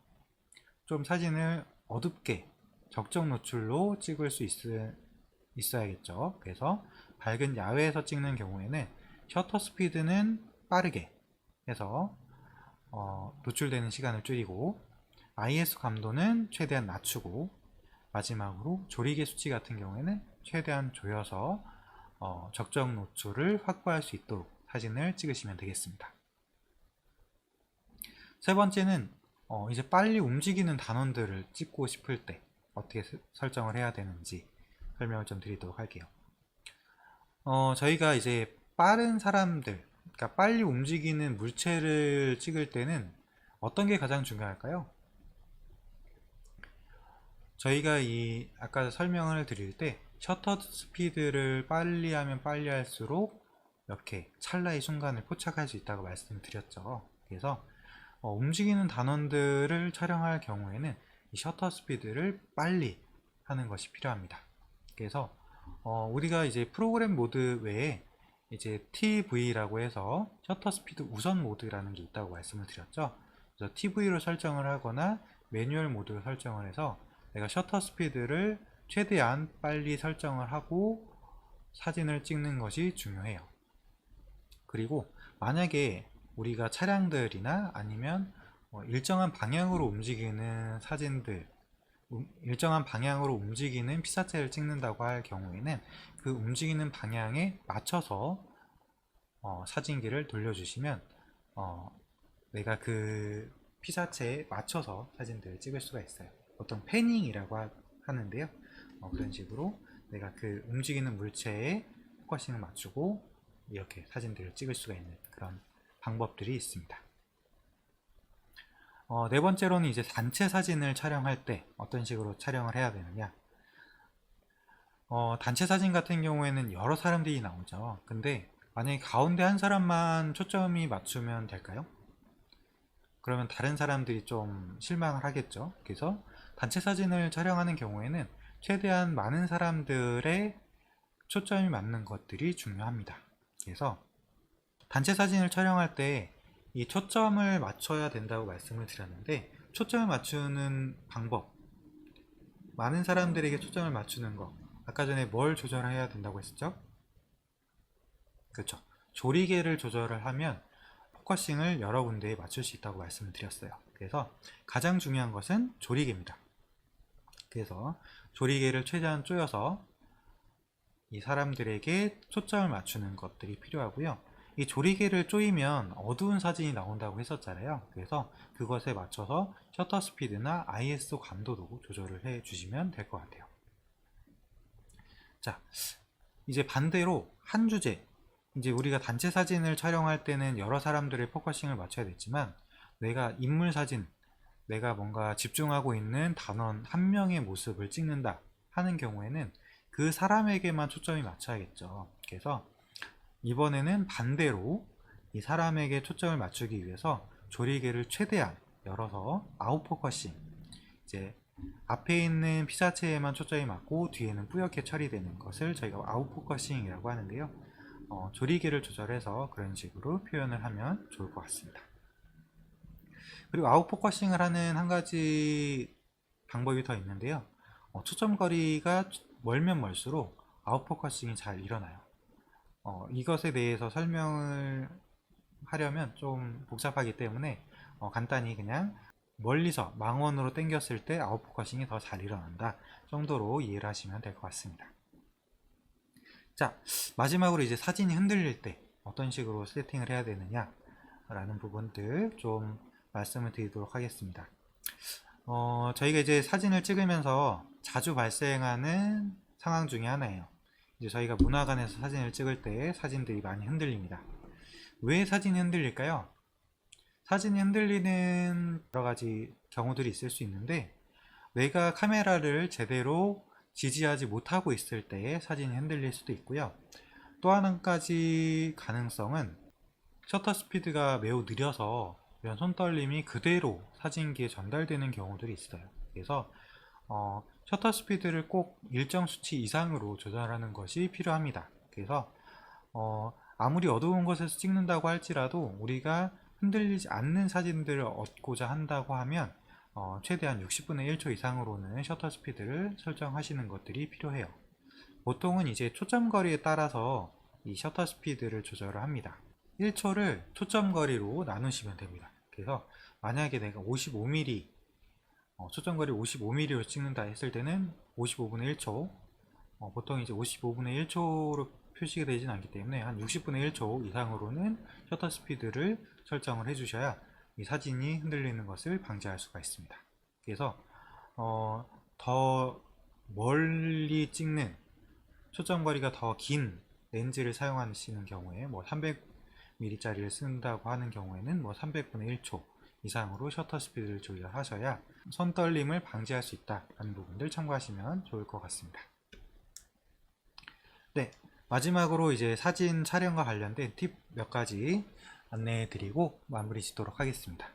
좀 사진을 어둡게 적정 노출로 찍을 수 있어야겠죠. 그래서 밝은 야외에서 찍는 경우에는 셔터 스피드는 빠르게 해서 노출되는 시간을 줄이고, IS 감도는 최대한 낮추고, 마지막으로 조리개 수치 같은 경우에는 최대한 조여서 적정 노출을 확보할 수 있도록 사진을 찍으시면 되겠습니다. 세 번째는 이제 빨리 움직이는 단원들을 찍고 싶을 때 어떻게 설정을 해야 되는지 설명을 좀 드리도록 할게요. 저희가 이제 빠른 사람들, 그러니까 빨리 움직이는 물체를 찍을 때는 어떤 게 가장 중요할까요? 저희가 이 아까 설명을 드릴 때 셔터 스피드를 빨리 하면 빨리 할수록 이렇게 찰나의 순간을 포착할 수 있다고 말씀을 드렸죠. 그래서 움직이는 단원들을 촬영할 경우에는 이 셔터 스피드를 빨리 하는 것이 필요합니다. 그래서 우리가 이제 프로그램 모드 외에 이제 TV라고 해서 셔터 스피드 우선 모드라는 게 있다고 말씀을 드렸죠. 그래서 TV로 설정을 하거나 매뉴얼 모드로 설정을 해서 내가 셔터 스피드를 최대한 빨리 설정을 하고 사진을 찍는 것이 중요해요. 그리고 만약에 우리가 차량들이나 아니면 일정한 방향으로 움직이는 사진들, 일정한 방향으로 움직이는 피사체를 찍는다고 할 경우에는 그 움직이는 방향에 맞춰서 사진기를 돌려주시면 내가 그 피사체에 맞춰서 사진들을 찍을 수가 있어요. 보통 패닝이라고 하는데요. 그런 식으로 내가 그 움직이는 물체에 포커싱을 맞추고 이렇게 사진들을 찍을 수가 있는 그런 방법들이 있습니다. 네 번째로는 이제 단체 사진을 촬영할 때 어떤 식으로 촬영을 해야 되느냐. 단체 사진 같은 경우에는 여러 사람들이 나오죠. 근데 만약에 가운데 한 사람만 초점이 맞추면 될까요? 그러면 다른 사람들이 좀 실망을 하겠죠. 그래서 단체 사진을 촬영하는 경우에는 최대한 많은 사람들의 초점이 맞는 것들이 중요합니다. 그래서 단체 사진을 촬영할 때 이 초점을 맞춰야 된다고 말씀을 드렸는데, 초점을 맞추는 방법, 많은 사람들에게 초점을 맞추는 거, 아까 전에 뭘 조절해야 된다고 했었죠? 그렇죠. 조리개를 조절을 하면 포커싱을 여러 군데에 맞출 수 있다고 말씀을 드렸어요. 그래서 가장 중요한 것은 조리개입니다. 그래서 조리개를 최대한 조여서 이 사람들에게 초점을 맞추는 것들이 필요하고요. 이 조리개를 조이면 어두운 사진이 나온다고 했었잖아요. 그래서 그것에 맞춰서 셔터 스피드나 ISO 감도도 조절을 해 주시면 될 것 같아요. 자, 이제 반대로 한 주제, 이제 우리가 단체 사진을 촬영할 때는 여러 사람들의 포커싱을 맞춰야 됐지만, 내가 인물 사진, 내가 뭔가 집중하고 있는 단원 한 명의 모습을 찍는다 하는 경우에는 그 사람에게만 초점이 맞춰야겠죠. 그래서 이번에는 반대로 이 사람에게 초점을 맞추기 위해서 조리개를 최대한 열어서 아웃포커싱, 이제 앞에 있는 피사체에만 초점이 맞고 뒤에는 뿌옇게 처리되는 것을 저희가 아웃포커싱이라고 하는데요. 조리개를 조절해서 그런 식으로 표현을 하면 좋을 것 같습니다. 그리고 아웃포커싱을 하는 한 가지 방법이 더 있는데요. 초점거리가 멀면 멀수록 아웃포커싱이 잘 일어나요. 이것에 대해서 설명을 하려면 좀 복잡하기 때문에 간단히 그냥 멀리서 망원으로 당겼을 때 아웃포커싱이 더 잘 일어난다 정도로 이해를 하시면 될 것 같습니다. 자, 마지막으로 이제 사진이 흔들릴 때 어떤 식으로 세팅을 해야 되느냐 라는 부분들 좀 말씀을 드리도록 하겠습니다. 저희가 이제 사진을 찍으면서 자주 발생하는 상황 중에 하나예요. 이제 저희가 문화관에서 사진을 찍을 때 사진들이 많이 흔들립니다. 왜 사진이 흔들릴까요? 사진이 흔들리는 여러 가지 경우들이 있을 수 있는데, 내가 카메라를 제대로 지지하지 못하고 있을 때 사진이 흔들릴 수도 있고요. 또 한 가지 가능성은 셔터 스피드가 매우 느려서 이런 손떨림이 그대로 사진기에 전달되는 경우들이 있어요. 그래서 셔터 스피드를 꼭 일정 수치 이상으로 조절하는 것이 필요합니다. 그래서 아무리 어두운 곳에서 찍는다고 할지라도 우리가 흔들리지 않는 사진들을 얻고자 한다고 하면 최대한 60분의 1초 이상으로는 셔터 스피드를 설정하시는 것들이 필요해요. 보통은 이제 초점거리에 따라서 이 셔터 스피드를 조절을 합니다. 1초를 초점거리로 나누시면 됩니다. 그래서 만약에 내가 55mm 초점거리 55mm로 찍는다 했을 때는 55분의 1초, 보통 이제 55분의 1초로 표시가 되진 않기 때문에 한 60분의 1초 이상으로는 셔터 스피드를 설정을 해주셔야 이 사진이 흔들리는 것을 방지할 수가 있습니다. 그래서 더 멀리 찍는, 초점거리가 더 긴 렌즈를 사용하시는 경우에 뭐 300mm 짜리를 쓴다고 하는 경우에는 뭐 300분의 1초 이상으로 셔터 스피드를 조절하셔야 손 떨림을 방지할 수 있다는 부분들 참고하시면 좋을 것 같습니다. 네, 마지막으로 이제 사진 촬영과 관련된 팁 몇 가지 안내해 드리고 마무리 짓도록 하겠습니다.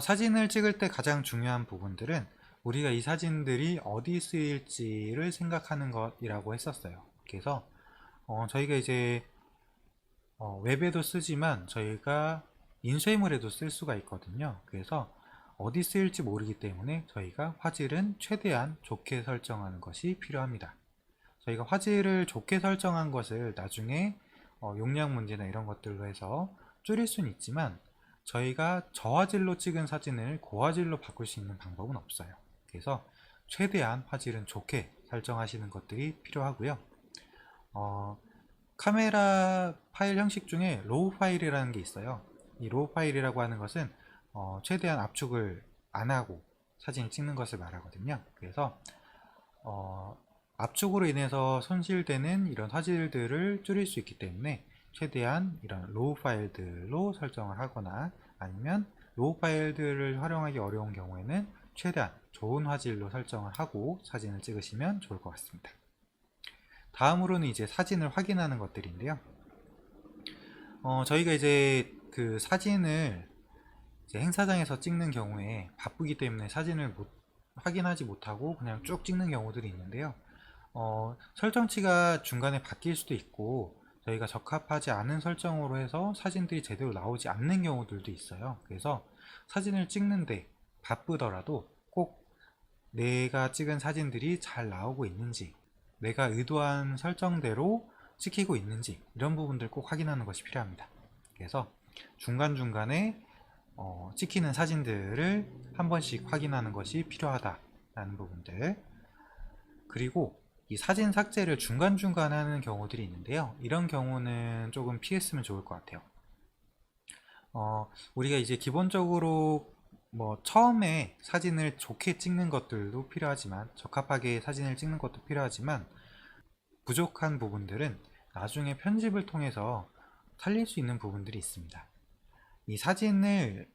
사진을 찍을 때 가장 중요한 부분들은 우리가 이 사진들이 어디 쓰일지를 생각하는 것이라고 했었어요. 그래서 저희가 이제 웹에도 쓰지만 저희가 인쇄물에도 쓸 수가 있거든요. 그래서 어디 쓰일지 모르기 때문에 저희가 화질은 최대한 좋게 설정하는 것이 필요합니다. 저희가 화질을 좋게 설정한 것을 나중에 용량 문제나 이런 것들로 해서 줄일 수는 있지만 저희가 저화질로 찍은 사진을 고화질로 바꿀 수 있는 방법은 없어요. 그래서 최대한 화질은 좋게 설정하시는 것들이 필요하고요. 카메라 파일 형식 중에 로우 파일이라는 게 있어요. 이 로우 파일이라고 하는 것은 최대한 압축을 안 하고 사진을 찍는 것을 말하거든요. 그래서 압축으로 인해서 손실되는 이런 화질들을 줄일 수 있기 때문에 최대한 이런 로우 파일들로 설정을 하거나 아니면 로우 파일들을 활용하기 어려운 경우에는 최대한 좋은 화질로 설정을 하고 사진을 찍으시면 좋을 것 같습니다. 다음으로는 이제 사진을 확인하는 것들인데요. 저희가 이제 그 사진을 이제 행사장에서 찍는 경우에 바쁘기 때문에 사진을 확인하지 못하고 그냥 쭉 찍는 경우들이 있는데요. 설정치가 중간에 바뀔 수도 있고 저희가 적합하지 않은 설정으로 해서 사진들이 제대로 나오지 않는 경우들도 있어요. 그래서 사진을 찍는데 바쁘더라도 꼭 내가 찍은 사진들이 잘 나오고 있는지, 내가 의도한 설정대로 찍히고 있는지 이런 부분들 꼭 확인하는 것이 필요합니다. 그래서 중간중간에 찍히는 사진들을 한 번씩 확인하는 것이 필요하다라는 부분들, 그리고 이 사진 삭제를 중간중간 하는 경우들이 있는데요. 이런 경우는 조금 피했으면 좋을 것 같아요. 우리가 이제 기본적으로 처음에 사진을 좋게 찍는 것들도 필요하지만 적합하게 사진을 찍는 것도 필요하지만 부족한 부분들은 나중에 편집을 통해서 살릴 수 있는 부분들이 있습니다. 이 사진을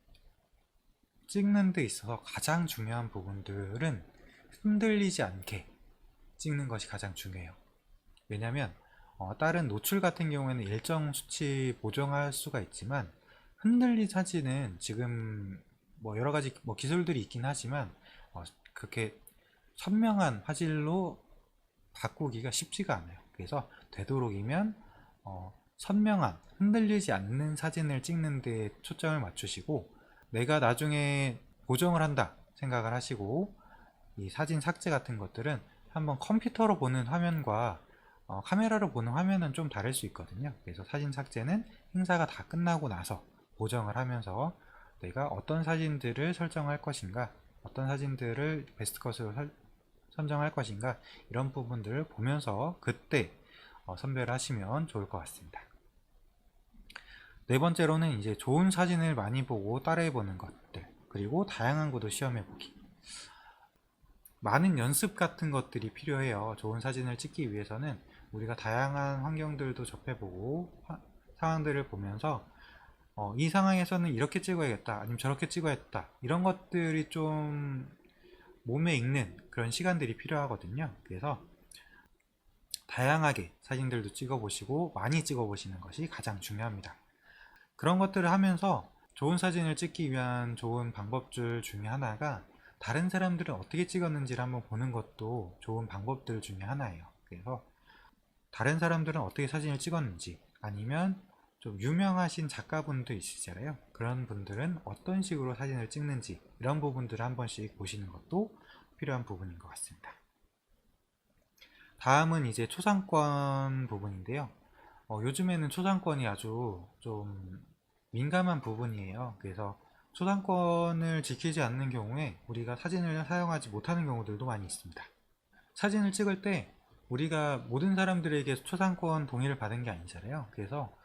찍는 데 있어서 가장 중요한 부분들은 흔들리지 않게 찍는 것이 가장 중요해요. 왜냐하면 다른 노출 같은 경우에는 일정 수치 보정할 수가 있지만 흔들린 사진은 지금 여러가지 기술들이 있긴 하지만 그렇게 선명한 화질로 바꾸기가 쉽지가 않아요. 그래서 되도록이면 선명한 흔들리지 않는 사진을 찍는 데 초점을 맞추시고 내가 나중에 보정을 한다 생각을 하시고 이 사진 삭제 같은 것들은 한번 컴퓨터로 보는 화면과 카메라로 보는 화면은 좀 다를 수 있거든요. 그래서 사진 삭제는 행사가 다 끝나고 나서 보정을 하면서 내가 어떤 사진들을 설정할 것인가, 어떤 사진들을 베스트컷으로 선정할 것인가, 이런 부분들을 보면서 그때 선별하시면 좋을 것 같습니다. 네 번째로는 이제 좋은 사진을 많이 보고 따라해 보는 것들, 그리고 다양한 구도 시험해 보기. 많은 연습 같은 것들이 필요해요. 좋은 사진을 찍기 위해서는 우리가 다양한 환경들도 접해보고 상황들을 보면서 이 상황에서는 이렇게 찍어야겠다, 아니면 저렇게 찍어야겠다, 이런 것들이 좀 몸에 익는 그런 시간들이 필요하거든요. 그래서 다양하게 사진들도 찍어보시고 많이 찍어보시는 것이 가장 중요합니다. 그런 것들을 하면서 좋은 사진을 찍기 위한 좋은 방법들 중에 하나가 다른 사람들은 어떻게 찍었는지를 한번 보는 것도 좋은 방법들 중에 하나예요. 그래서 다른 사람들은 어떻게 사진을 찍었는지, 아니면 좀 유명하신 작가분도 있으시잖아요. 그런 분들은 어떤 식으로 사진을 찍는지, 이런 부분들을 한 번씩 보시는 것도 필요한 부분인 것 같습니다. 다음은 이제 초상권 부분인데요. 요즘에는 초상권이 아주 좀 민감한 부분이에요. 그래서 초상권을 지키지 않는 경우에 우리가 사진을 사용하지 못하는 경우들도 많이 있습니다. 사진을 찍을 때 우리가 모든 사람들에게 초상권 동의를 받은 게 아니잖아요. 그래서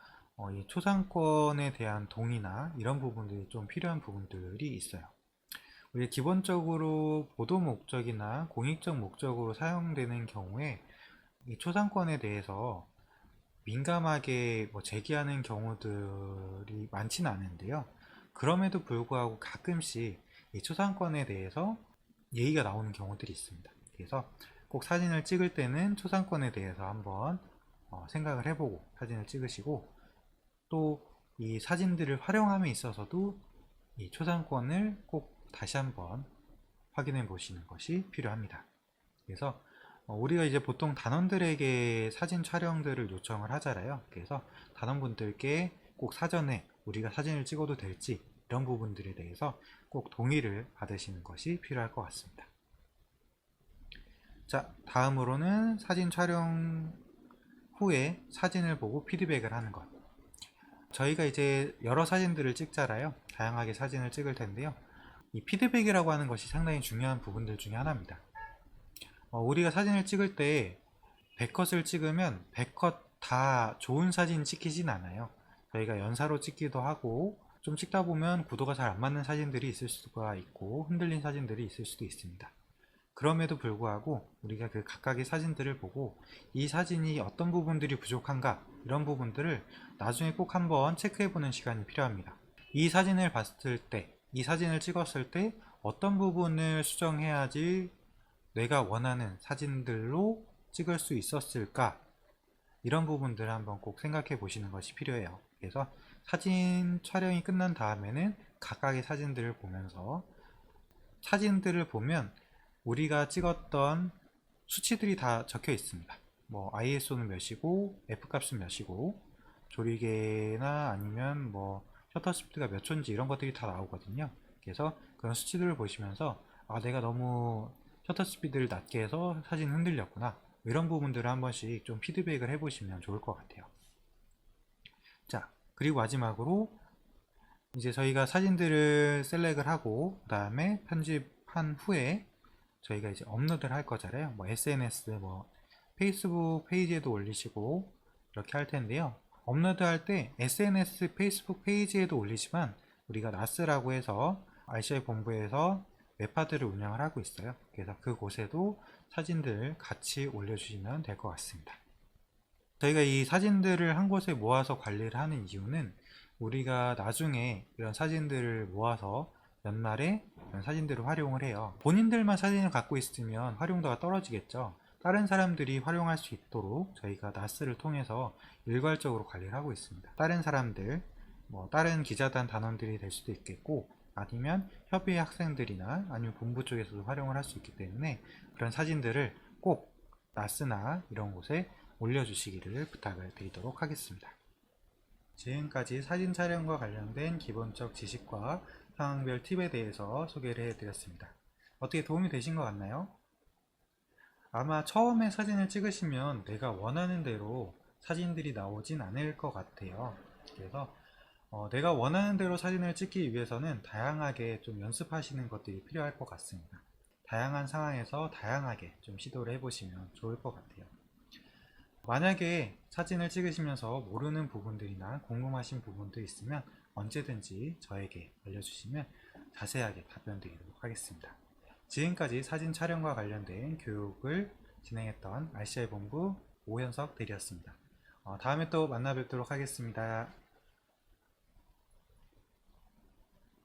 이 초상권에 대한 동의나 이런 부분들이 좀 필요한 부분들이 있어요. 우리가 기본적으로 보도 목적이나 공익적 목적으로 사용되는 경우에 이 초상권에 대해서 민감하게 제기하는 경우들이 많지는 않은데요. 그럼에도 불구하고 가끔씩 이 초상권에 대해서 예의가 나오는 경우들이 있습니다. 그래서 꼭 사진을 찍을 때는 초상권에 대해서 한번 생각을 해보고 사진을 찍으시고, 또 이 사진들을 활용함에 있어서도 이 초상권을 꼭 다시 한번 확인해 보시는 것이 필요합니다. 그래서 우리가 이제 보통 단원들에게 사진 촬영들을 요청을 하잖아요. 그래서 단원분들께 꼭 사전에 우리가 사진을 찍어도 될지 이런 부분들에 대해서 꼭 동의를 받으시는 것이 필요할 것 같습니다. 자, 다음으로는 사진 촬영 후에 사진을 보고 피드백을 하는 것. 저희가 이제 여러 사진들을 찍잖아요. 다양하게 사진을 찍을 텐데요. 이 피드백이라고 하는 것이 상당히 중요한 부분들 중에 하나입니다. 우리가 사진을 찍을 때 100컷을 찍으면 100컷 다 좋은 사진 찍히진 않아요. 저희가 연사로 찍기도 하고, 좀 찍다 보면 구도가 잘 안 맞는 사진들이 있을 수가 있고 흔들린 사진들이 있을 수도 있습니다. 그럼에도 불구하고 우리가 그 각각의 사진들을 보고 이 사진이 어떤 부분들이 부족한가, 이런 부분들을 나중에 꼭 한번 체크해 보는 시간이 필요합니다. 이 사진을 봤을 때, 이 사진을 찍었을 때 어떤 부분을 수정해야지 내가 원하는 사진들로 찍을 수 있었을까, 이런 부분들을 한번 꼭 생각해 보시는 것이 필요해요. 그래서 사진 촬영이 끝난 다음에는 각각의 사진들을 보면서, 사진들을 보면 우리가 찍었던 수치들이 다 적혀 있습니다. 뭐 ISO는 몇이고 F값은 몇이고 조리개나 아니면 뭐 셔터 스피드가 몇 초인지 이런 것들이 다 나오거든요. 그래서 그런 수치들을 보시면서 내가 너무 셔터 스피드를 낮게 해서 사진 흔들렸구나, 이런 부분들을 한 번씩 좀 피드백을 해보시면 좋을 것 같아요. 자, 그리고 마지막으로 이제 저희가 사진들을 셀렉을 하고 그 다음에 편집한 후에 저희가 이제 업로드를 할 거잖아요. 뭐 SNS, 뭐 페이스북 페이지에도 올리시고 이렇게 할 텐데요. 업로드 할 때 SNS 페이스북 페이지에도 올리지만 우리가 나스라고 해서 RCI 본부에서 웹하드를 운영을 하고 있어요. 그래서 그곳에도 사진들 같이 올려주시면 될 것 같습니다. 저희가 이 사진들을 한 곳에 모아서 관리를 하는 이유는, 우리가 나중에 이런 사진들을 모아서 연말에 이런 사진들을 활용을 해요. 본인들만 사진을 갖고 있으면 활용도가 떨어지겠죠. 다른 사람들이 활용할 수 있도록 저희가 나스를 통해서 일괄적으로 관리를 하고 있습니다. 다른 사람들, 뭐 다른 기자단 단원들이 될 수도 있겠고, 아니면 협의 학생들이나 아니면 본부 쪽에서도 활용을 할 수 있기 때문에 그런 사진들을 꼭 나스나 이런 곳에 올려주시기를 부탁을 드리도록 하겠습니다. 지금까지 사진 촬영과 관련된 기본적 지식과 상황별 팁에 대해서 소개를 해드렸습니다. 어떻게 도움이 되신 것 같나요? 아마 처음에 사진을 찍으시면 내가 원하는 대로 사진들이 나오진 않을 것 같아요. 그래서 내가 원하는 대로 사진을 찍기 위해서는 다양하게 좀 연습하시는 것들이 필요할 것 같습니다. 다양한 상황에서 다양하게 좀 시도를 해보시면 좋을 것 같아요. 만약에 사진을 찍으시면서 모르는 부분들이나 궁금하신 부분도 있으면 언제든지 저에게 알려주시면 자세하게 답변 드리도록 하겠습니다. 지금까지 사진 촬영과 관련된 교육을 진행했던 RCI 본부 오현석 대리였습니다. 다음에 또 만나 뵙도록 하겠습니다.